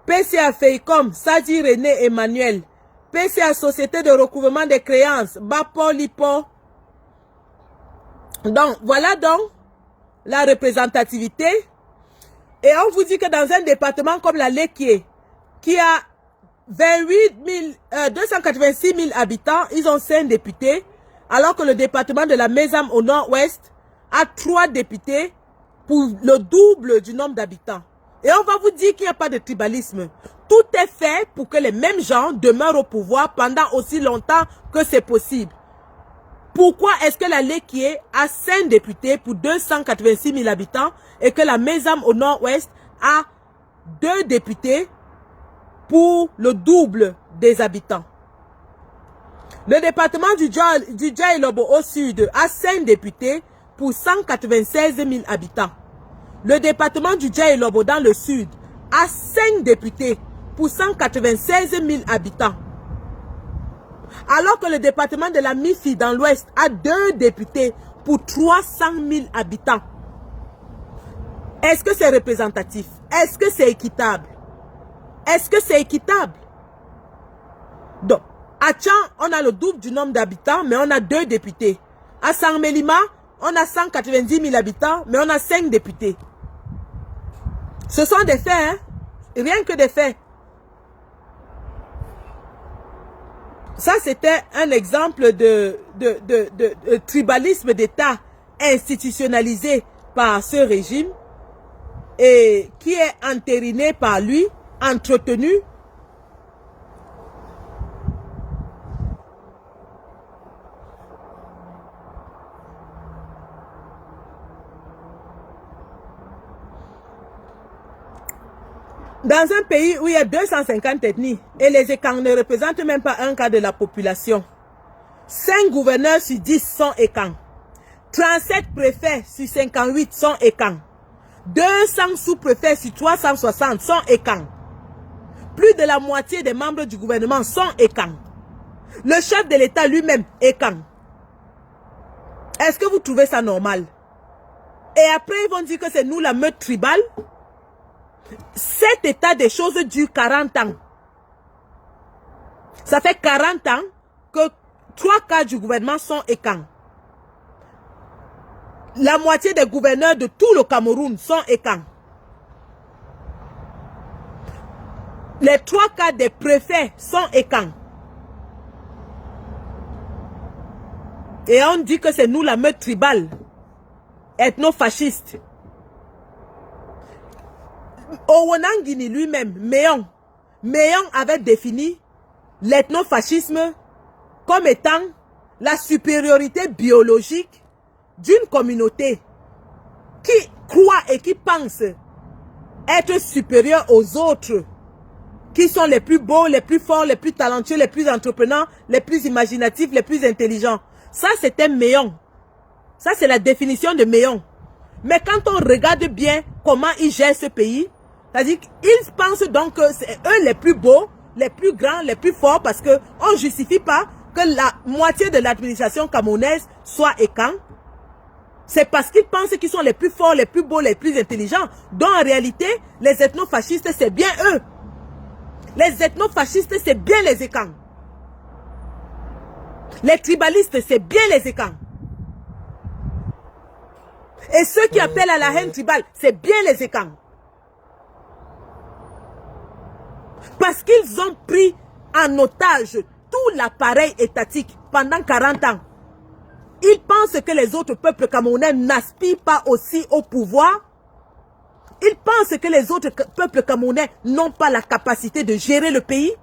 PCA FEICOM, Sadi René Emmanuel, PCA Société de recouvrement des créances, Bapo Lipo. Donc, voilà donc la représentativité. Et on vous dit que dans un département comme la Léquié, qui a 286 000 habitants, ils ont 5 députés, alors que le département de la Mézam au nord-ouest a 3 députés pour le double du nombre d'habitants. Et on va vous dire qu'il n'y a pas de tribalisme. Tout est fait pour que les mêmes gens demeurent au pouvoir pendant aussi longtemps que c'est possible. Pourquoi est-ce que la Léquié a 5 députés pour 286 000 habitants et que la Mézam au nord-ouest a 2 députés pour le double des habitants? Le département du Djaïlobo au sud a 5 députés pour 196 000 habitants. Le département du Djaïlobo dans le sud a 5 députés pour 196 000 habitants. Alors que le département de la Mifi dans l'ouest a 2 députés pour 300 000 habitants. Est-ce que c'est représentatif? Est-ce que c'est équitable? Est-ce que c'est équitable? Donc, à Tchan, on a le double du nombre d'habitants, mais on a 2 députés. À Sangmelima, on a 190 000 habitants, mais on a 5 députés. Ce sont des faits, hein? Rien que des faits. Ça, c'était un exemple de tribalisme d'État institutionnalisé par ce régime et qui est entériné par lui, entretenu. Dans un pays où il y a 250 ethnies et les Ekang ne représentent même pas un quart de la population, 5 gouverneurs sur 10 sont Ekang, 37 préfets sur 58 sont Ekang, 200 sous-préfets sur 360 sont Ekang, plus de la moitié des membres du gouvernement sont Ekang, le chef de l'État lui-même Ekang. Est-ce que vous trouvez ça normal? Et après ils vont dire que c'est nous la meute tribale. Cet état des choses dure 40 ans. Ça fait 40 ans que 3 quarts du gouvernement sont Ekang. La moitié des gouverneurs de tout le Cameroun sont Ekang. Les 3 quarts des préfets sont Ekang. Et on dit que c'est nous la meute tribale, ethno-fasciste. Owonangini lui-même, Méon avait défini l'ethnofascisme comme étant la supériorité biologique d'une communauté qui croit et qui pense être supérieure aux autres, qui sont les plus beaux, les plus forts, les plus talentueux, les plus entreprenants, les plus imaginatifs, les plus intelligents. Ça, c'était Méon. Ça, c'est la définition de Méon. Mais quand on regarde bien comment ils gèrent ce pays, c'est-à-dire qu'ils pensent donc que c'est eux les plus beaux, les plus grands, les plus forts, parce qu'on ne justifie pas que la moitié de l'administration camerounaise soit Ekang. C'est parce qu'ils pensent qu'ils sont les plus forts, les plus beaux, les plus intelligents. Donc en réalité, les ethnofascistes, c'est bien eux. Les ethnofascistes, c'est bien les Ekans. Les tribalistes, c'est bien les Ekans. Et ceux qui appellent à la haine tribale, c'est bien les Ekans. Parce qu'ils ont pris en otage tout l'appareil étatique pendant 40 ans. Ils pensent que les autres peuples camerounais n'aspirent pas aussi au pouvoir. Ils pensent que les autres peuples camerounais n'ont pas la capacité de gérer le pays.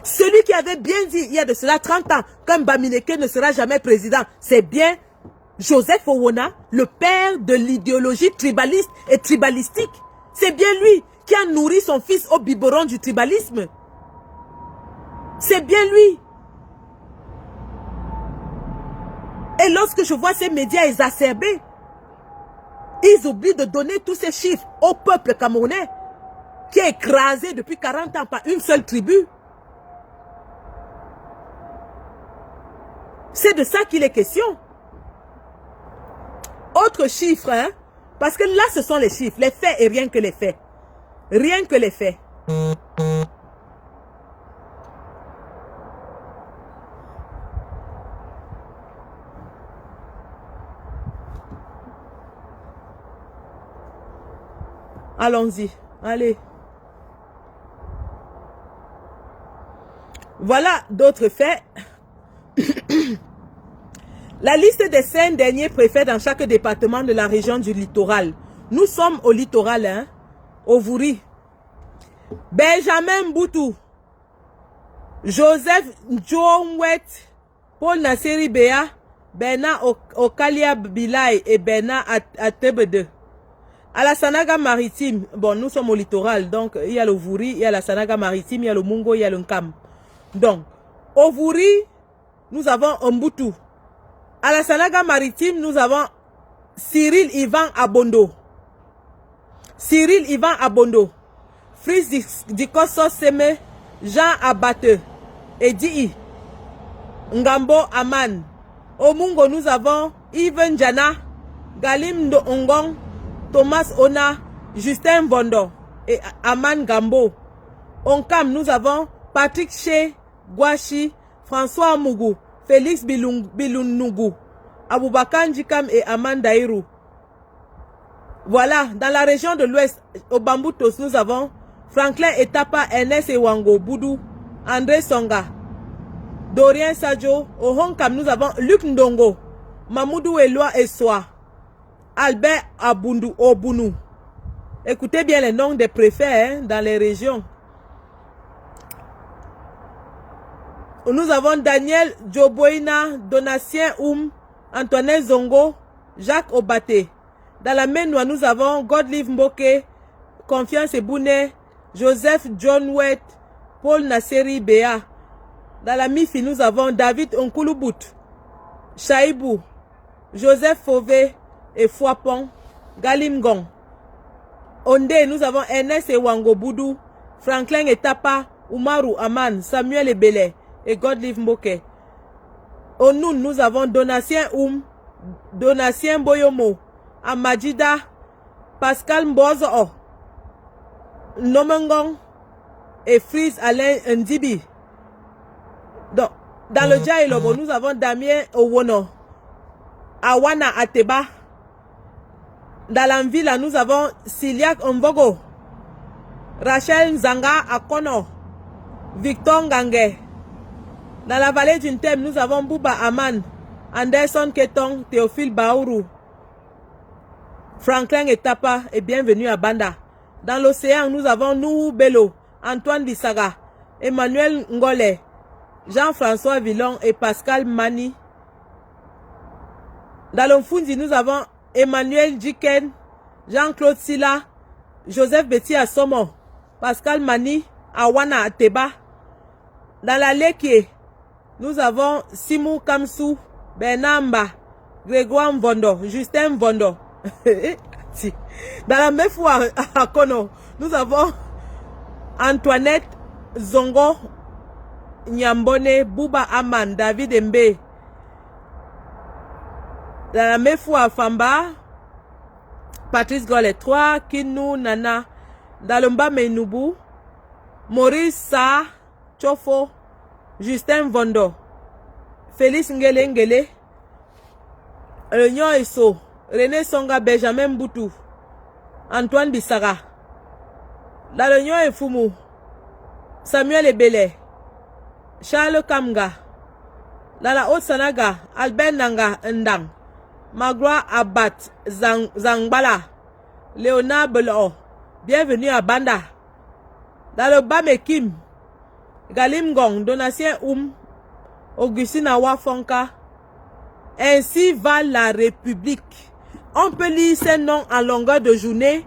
Celui qui avait bien dit il y a de cela 30 ans qu'un Bamileke ne sera jamais président, c'est bien Joseph Owona, le père de l'idéologie tribaliste et tribalistique. C'est bien lui qui a nourri son fils au biberon du tribalisme. C'est bien lui. Et lorsque je vois ces médias exacerbés, ils oublient de donner tous ces chiffres au peuple camerounais qui est écrasé depuis 40 ans par une seule tribu. C'est de ça qu'il est question. Autre chiffre, hein? Parce que là, ce sont les chiffres, les faits et rien que les faits. Rien que les faits. Allons-y. Allez. Voilà d'autres faits. La liste des 5 derniers préfets dans chaque département de la région du littoral. Nous sommes au littoral, hein? Au Vouri. Benjamin Mboutou. Joseph Njoumwet. Paul Nasseri Béa. Bernard Okalia Bilay et Bernard Atebede. À la Sanaga maritime, bon, nous sommes au littoral, donc il y a le Vouri, il y a la Sanaga maritime, il y a le Mungo, il y a le Nkam. Donc, au Vouri, nous avons Mboutou. À la Sanaga maritime, nous avons Cyril Ivan Abondo. Cyril Ivan Abondo. Fils Dikoso Seme, Jean Abate, Edi Ngambo Aman. Au Mungo, nous avons Yves Jana, Galim de Ongong, Thomas Ona, Justin Bondo et Aman Gambo. En Cam, nous avons Patrick Che, Gouachi, François Mougou, Félix Bilunougou, Aboubakar Njikam et Aman Daïrou. Voilà, dans la région de l'Ouest, au Bamboutos, nous avons Franklin Etapa, Ernest Ewango, Boudou, André Songa, Dorien Sadio. Au Honkam, nous avons Luc Ndongo, Mamoudou Eloi Essoa, Albert Abundu Obounou. Écoutez bien les noms des préfets, hein, dans les régions. Nous avons Daniel Djoboina, Donatien Oum, Antoine Zongo, Jacques Obate. Dans la Ménois, nous avons Godlive Mboke, Confiance Ebouné, Joseph John Wet, Paul Nasseri Béa. Dans la Mifi, nous avons David Nkouloubout, Chaïbou, Joseph Fauvé et Fouapon, Galimgong. Ondé, nous avons Ernest Ewango Boudou, Franklin Etapa, Oumarou Aman, Samuel Ebele et Godlive Mboke. Au Noun, nous avons Donatien Oum, Donatien Boyomo, Amadjida, Pascal Mbozo, Nomengong et Frise Alain Ndibi. Donc, dans le Djaïlobo, nous avons Damien Owono, Awana Ateba. Dans l'Anvila, nous avons Siliak Mbogo, Rachel Nzanga Akono, Victor Ngangé. Dans la vallée du Ntem, nous avons Bouba Aman, Anderson Ketong, Théophile Baourou, Franklin Etapa et bienvenue à Banda. Dans l'océan, nous avons Nouhou Bello, Antoine Bissaga, Emmanuel Ngole, Jean-François Villon et Pascal Mani. Dans l'Omfundi, nous avons Emmanuel Djiken, Jean-Claude Silla, Joseph Betty Assomo, Pascal Mani, Awana Ateba. Dans la Lekie, nous avons Simou Kamsou, Benamba, Grégoire Mvondo, Justin Mvondo. Dans la Mefoua à Kono, nous avons Antoinette Zongo, Nyambone, Bouba Aman, David Mbe. Dans la Mefoua à Famba, Patrice Golet 3, Kinou Nana, Dalomba Meinoubou, Maurice Sa, Chofo, Justin Vondo, Félix Ngele Ngele, Réunion Esso, René Songa, Benjamin Boutou, Antoine Bissara, La Réunion Efoumou, Samuel Ebele, Charles Kamga, Lala Haute-Sanaga, Albert Nanga Ndang, Magua Abat Zangbala, Léonard Belo, bienvenue à Banda. Lalo Bamekim, Galim Gong, Donatien Augustine Awafonka. Ainsi va la République. On peut lire ces noms en longueur de journée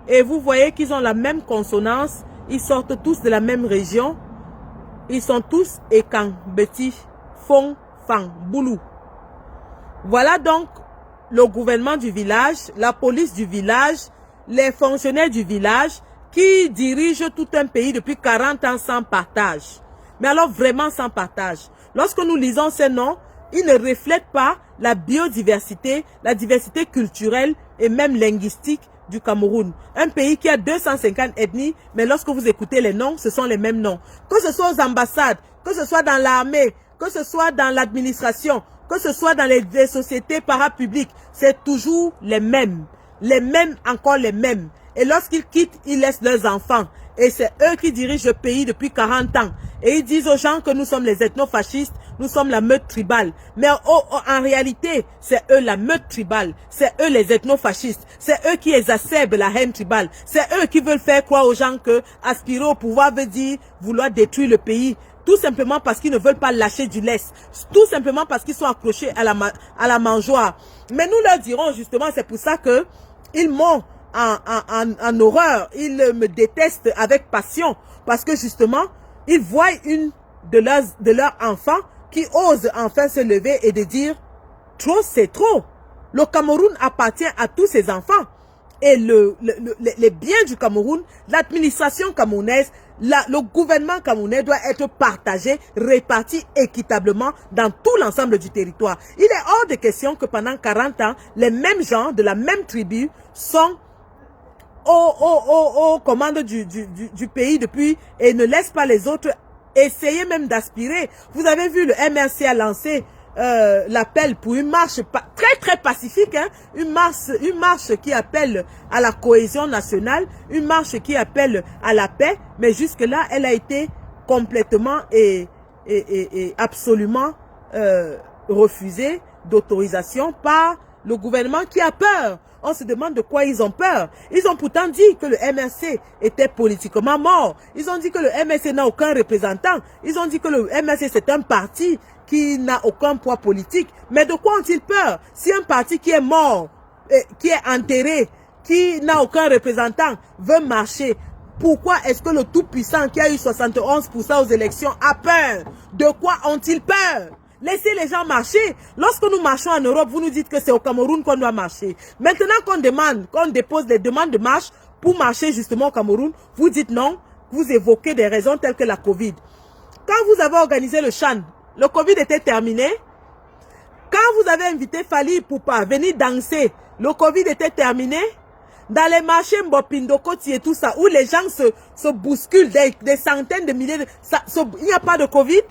et vous voyez qu'ils ont la même consonance. Ils sortent tous de la même région. Ils sont tous Ekan, Beti, Fong, Fang, Boulou. Voilà donc le gouvernement du village, la police du village, les fonctionnaires du village qui dirigent tout un pays depuis 40 ans sans partage. Mais alors vraiment sans partage. Lorsque nous lisons ces noms, ils ne reflètent pas la biodiversité, la diversité culturelle et même linguistique du Cameroun. Un pays qui a 250 ethnies, mais lorsque vous écoutez les noms, ce sont les mêmes noms. Que ce soit aux ambassades, que ce soit dans l'armée, que ce soit dans l'administration, que ce soit dans les sociétés parapubliques, c'est toujours les mêmes, encore les mêmes. Et lorsqu'ils quittent, ils laissent leurs enfants. Et c'est eux qui dirigent le pays depuis 40 ans. Et ils disent aux gens que nous sommes les ethnofascistes, nous sommes la meute tribale. Mais en réalité, c'est eux la meute tribale. C'est eux les ethnofascistes. C'est eux qui exacerbent la haine tribale. C'est eux qui veulent faire croire aux gens que aspirer au pouvoir veut dire vouloir détruire le pays. Tout simplement parce qu'ils ne veulent pas lâcher du lest. Tout simplement parce qu'ils sont accrochés à la mangeoire. Mais nous leur dirons justement, c'est pour ça que ils m'ont en horreur. Ils me détestent avec passion. Parce que justement, ils voient une de leurs enfants qui ose enfin se lever et de dire trop c'est trop. Le Cameroun appartient à tous ses enfants. Et les biens du Cameroun, l'administration camerounaise, le gouvernement camerounais doit être partagé, réparti équitablement dans tout l'ensemble du territoire. Il est hors de question que pendant 40 ans, les mêmes gens de la même tribu sont aux commandes du pays depuis et ne laissent pas les autres essayer même d'aspirer. Vous avez vu, le MRC a lancé l'appel pour une marche très pacifique, hein? Une marche qui appelle à la cohésion nationale, une marche qui appelle à la paix, mais jusque-là, elle a été complètement et absolument refusée d'autorisation par le gouvernement qui a peur. On se demande de quoi ils ont peur. Ils ont pourtant dit que le MRC était politiquement mort. Ils ont dit que le MRC n'a aucun représentant. Ils ont dit que le MRC c'est un parti qui n'a aucun poids politique. Mais de quoi ont-ils peur? Si un parti qui est mort, qui est enterré, qui n'a aucun représentant, veut marcher, pourquoi est-ce que le tout-puissant qui a eu 71% aux élections a peur? De quoi ont-ils peur? Laissez les gens marcher. Lorsque nous marchons en Europe, vous nous dites que c'est au Cameroun qu'on doit marcher. Maintenant qu'on dépose des demandes de marche pour marcher justement au Cameroun, vous dites non, vous évoquez des raisons telles que la Covid. Quand vous avez organisé le Chan, le Covid était terminé. Quand vous avez invité Fali Poupa venir danser, le Covid était terminé. Dans les marchés Mbopindokoti et tout ça, où les gens se bousculent, des centaines de milliers, il n'y a pas de Covid.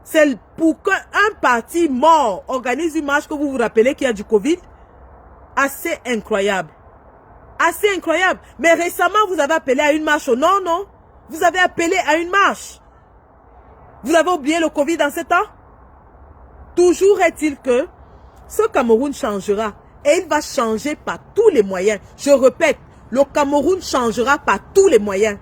C'est pour qu'un parti mort organise une marche que vous vous rappelez qu'il y a du Covid. Assez incroyable. Assez incroyable. Mais récemment, vous avez appelé à une marche. Non, non. Vous avez appelé à une marche. Vous avez oublié le Covid dans ce temps? Toujours est-il que ce Cameroun changera. Et il va changer par tous les moyens. Je répète, le Cameroun changera par tous les moyens.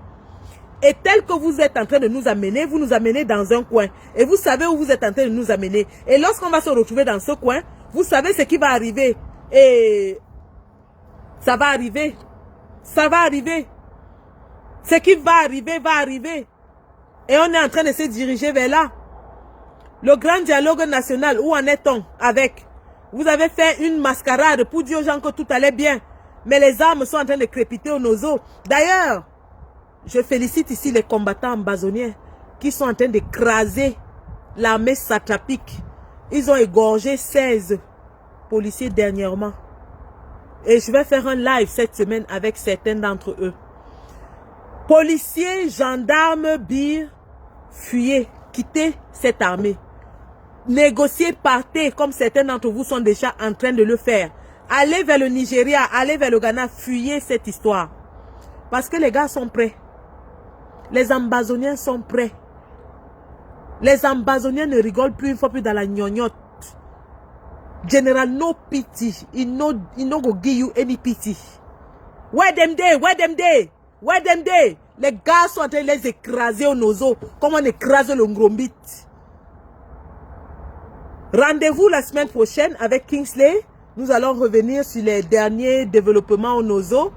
Et tel que vous êtes en train de nous amener, vous nous amenez dans un coin. Et vous savez où vous êtes en train de nous amener. Et lorsqu'on va se retrouver dans ce coin, vous savez ce qui va arriver. Et ça va arriver. Ça va arriver. Ce qui va arriver, va arriver. Et on est en train de se diriger vers là. Le grand dialogue national, où en est-on avec? Vous avez fait une mascarade pour dire aux gens que tout allait bien. Mais les armes sont en train de crépiter au nozo. D'ailleurs, je félicite ici les combattants ambazoniens qui sont en train d'écraser l'armée satrapique. Ils ont égorgé 16 policiers dernièrement. Et je vais faire un live cette semaine avec certains d'entre eux. Policiers, gendarmes, bir, fuyez, quittez cette armée. Négociez, partez, comme certains d'entre vous sont déjà en train de le faire. Allez vers le Nigeria, allez vers le Ghana, fuyez cette histoire. Parce que les gars sont prêts. Les Ambazoniens sont prêts. Les Ambazoniens ne rigolent plus une fois plus dans la gnognotte. General, no pity. He no go give you any pity. Where them day? Where them day? Where them day? Les gars sont en train de les écraser au nozo. Comme on écrase le Ngrombit. Rendez-vous la semaine prochaine avec Kingsley. Nous allons revenir sur les derniers développements au nozo.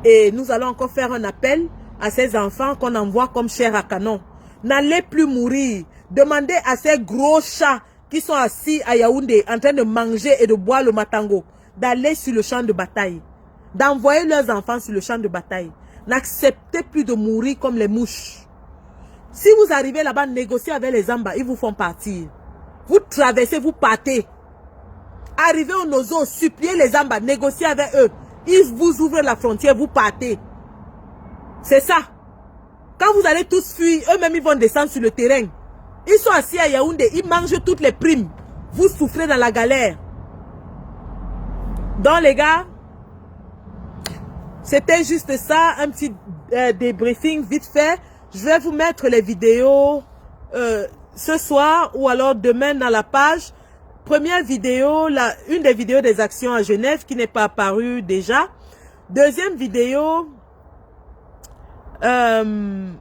Et nous allons encore faire un appel à ces enfants qu'on envoie comme chair à canon. N'allez plus mourir. Demandez à ces gros chats qui sont assis à Yaoundé en train de manger et de boire le matango d'aller sur le champ de bataille. D'envoyer leurs enfants sur le champ de bataille. N'acceptez plus de mourir comme les mouches. Si vous arrivez là-bas, négocier avec les Zamba, ils vous font partir. Vous traversez, vous partez. Arrivez au Nozo, suppliez les Zamba, négociez avec eux. Ils vous ouvrent la frontière, vous partez. C'est ça. Quand vous allez tous fuir, eux-mêmes ils vont descendre sur le terrain. Ils sont assis à Yaoundé, ils mangent toutes les primes. Vous souffrez dans la galère. Donc les gars, c'était juste ça, un petit débriefing vite fait. Je vais vous mettre les vidéos ce soir ou alors demain dans la page. Première vidéo, une des vidéos des actions à Genève qui n'est pas apparue déjà. Deuxième vidéo, une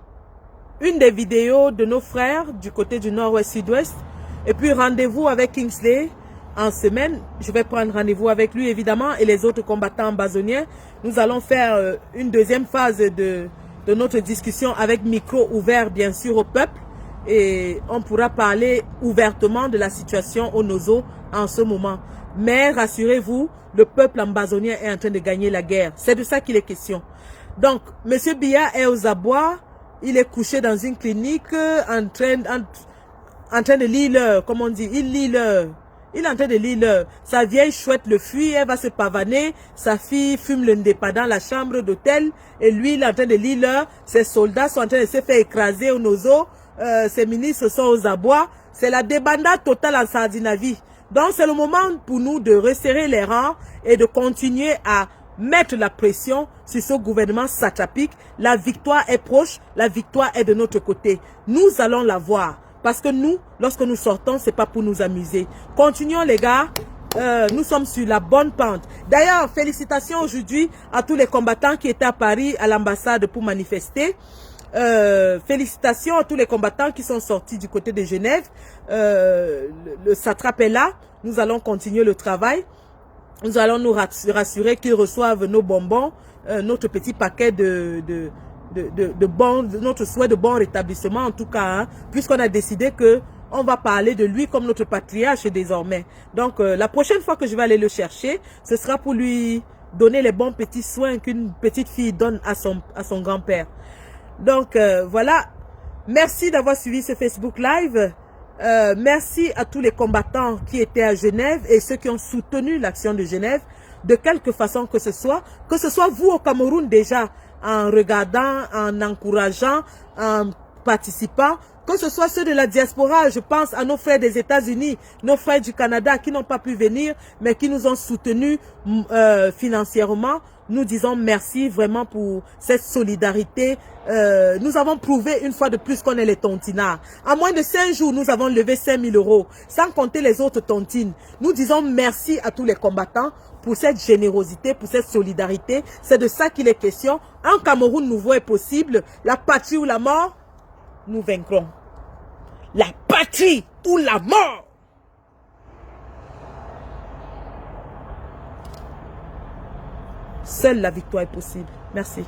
des vidéos de nos frères du côté du nord-ouest, sud-ouest. Et puis rendez-vous avec Kingsley en semaine. Je vais prendre rendez-vous avec lui évidemment et les autres combattants ambazoniens. Nous allons faire une deuxième phase de notre discussion avec micro ouvert bien sûr au peuple. Et on pourra parler ouvertement de la situation au Nozo en ce moment. Mais rassurez-vous, le peuple ambazonien est en train de gagner la guerre. C'est de ça qu'il est question. Donc, M. Biya est aux abois. Il est couché dans une clinique en train de lire l'heure, comme on dit. Il lit l'heure. Il est en train de lire l'heure. Sa vieille chouette le fuit, elle va se pavaner. Sa fille fume le ndépa dans la chambre d'hôtel. Et lui, il est en train de lire l'heure. Ses soldats sont en train de se faire écraser au Nozo. Ses ministres sont aux abois. C'est la débandade totale en Sardinavie. Donc, c'est le moment pour nous de resserrer les rangs et de continuer à mettre la pression sur ce gouvernement satrapique. La victoire est proche. La victoire est de notre côté. Nous allons la voir. Parce que nous, lorsque nous sortons, c'est pas pour nous amuser. Continuons les gars. Nous sommes sur la bonne pente. D'ailleurs, félicitations aujourd'hui à tous les combattants qui étaient à Paris, à l'ambassade pour manifester. Félicitations à tous les combattants qui sont sortis du côté de Genève. Le satrape est là. Nous allons continuer le travail. Nous allons nous rassurer qu'ils reçoivent nos bonbons, notre petit paquet de notre souhait de bon rétablissement en tout cas, hein, puisqu'on a décidé que on va parler de lui comme notre patriarche désormais. Donc la prochaine fois que je vais aller le chercher, ce sera pour lui donner les bons petits soins qu'une petite fille donne à son grand-père. Donc voilà, merci d'avoir suivi ce Facebook Live. Merci à tous les combattants qui étaient à Genève et ceux qui ont soutenu l'action de Genève, de quelque façon que ce soit vous au Cameroun déjà, en regardant, en encourageant, en participant, que ce soit ceux de la diaspora, je pense à nos frères des États-Unis, nos frères du Canada qui n'ont pas pu venir, mais qui nous ont soutenus financièrement. Nous disons merci vraiment pour cette solidarité. Nous avons prouvé une fois de plus qu'on est les tontinards. En moins de 5 jours, nous avons levé 5 000 €, sans compter les autres tontines. Nous disons merci à tous les combattants pour cette générosité, pour cette solidarité. C'est de ça qu'il est question. Un Cameroun nouveau est possible. La patrie ou la mort, nous vaincrons. La patrie ou la mort. Seule la victoire est possible. Merci.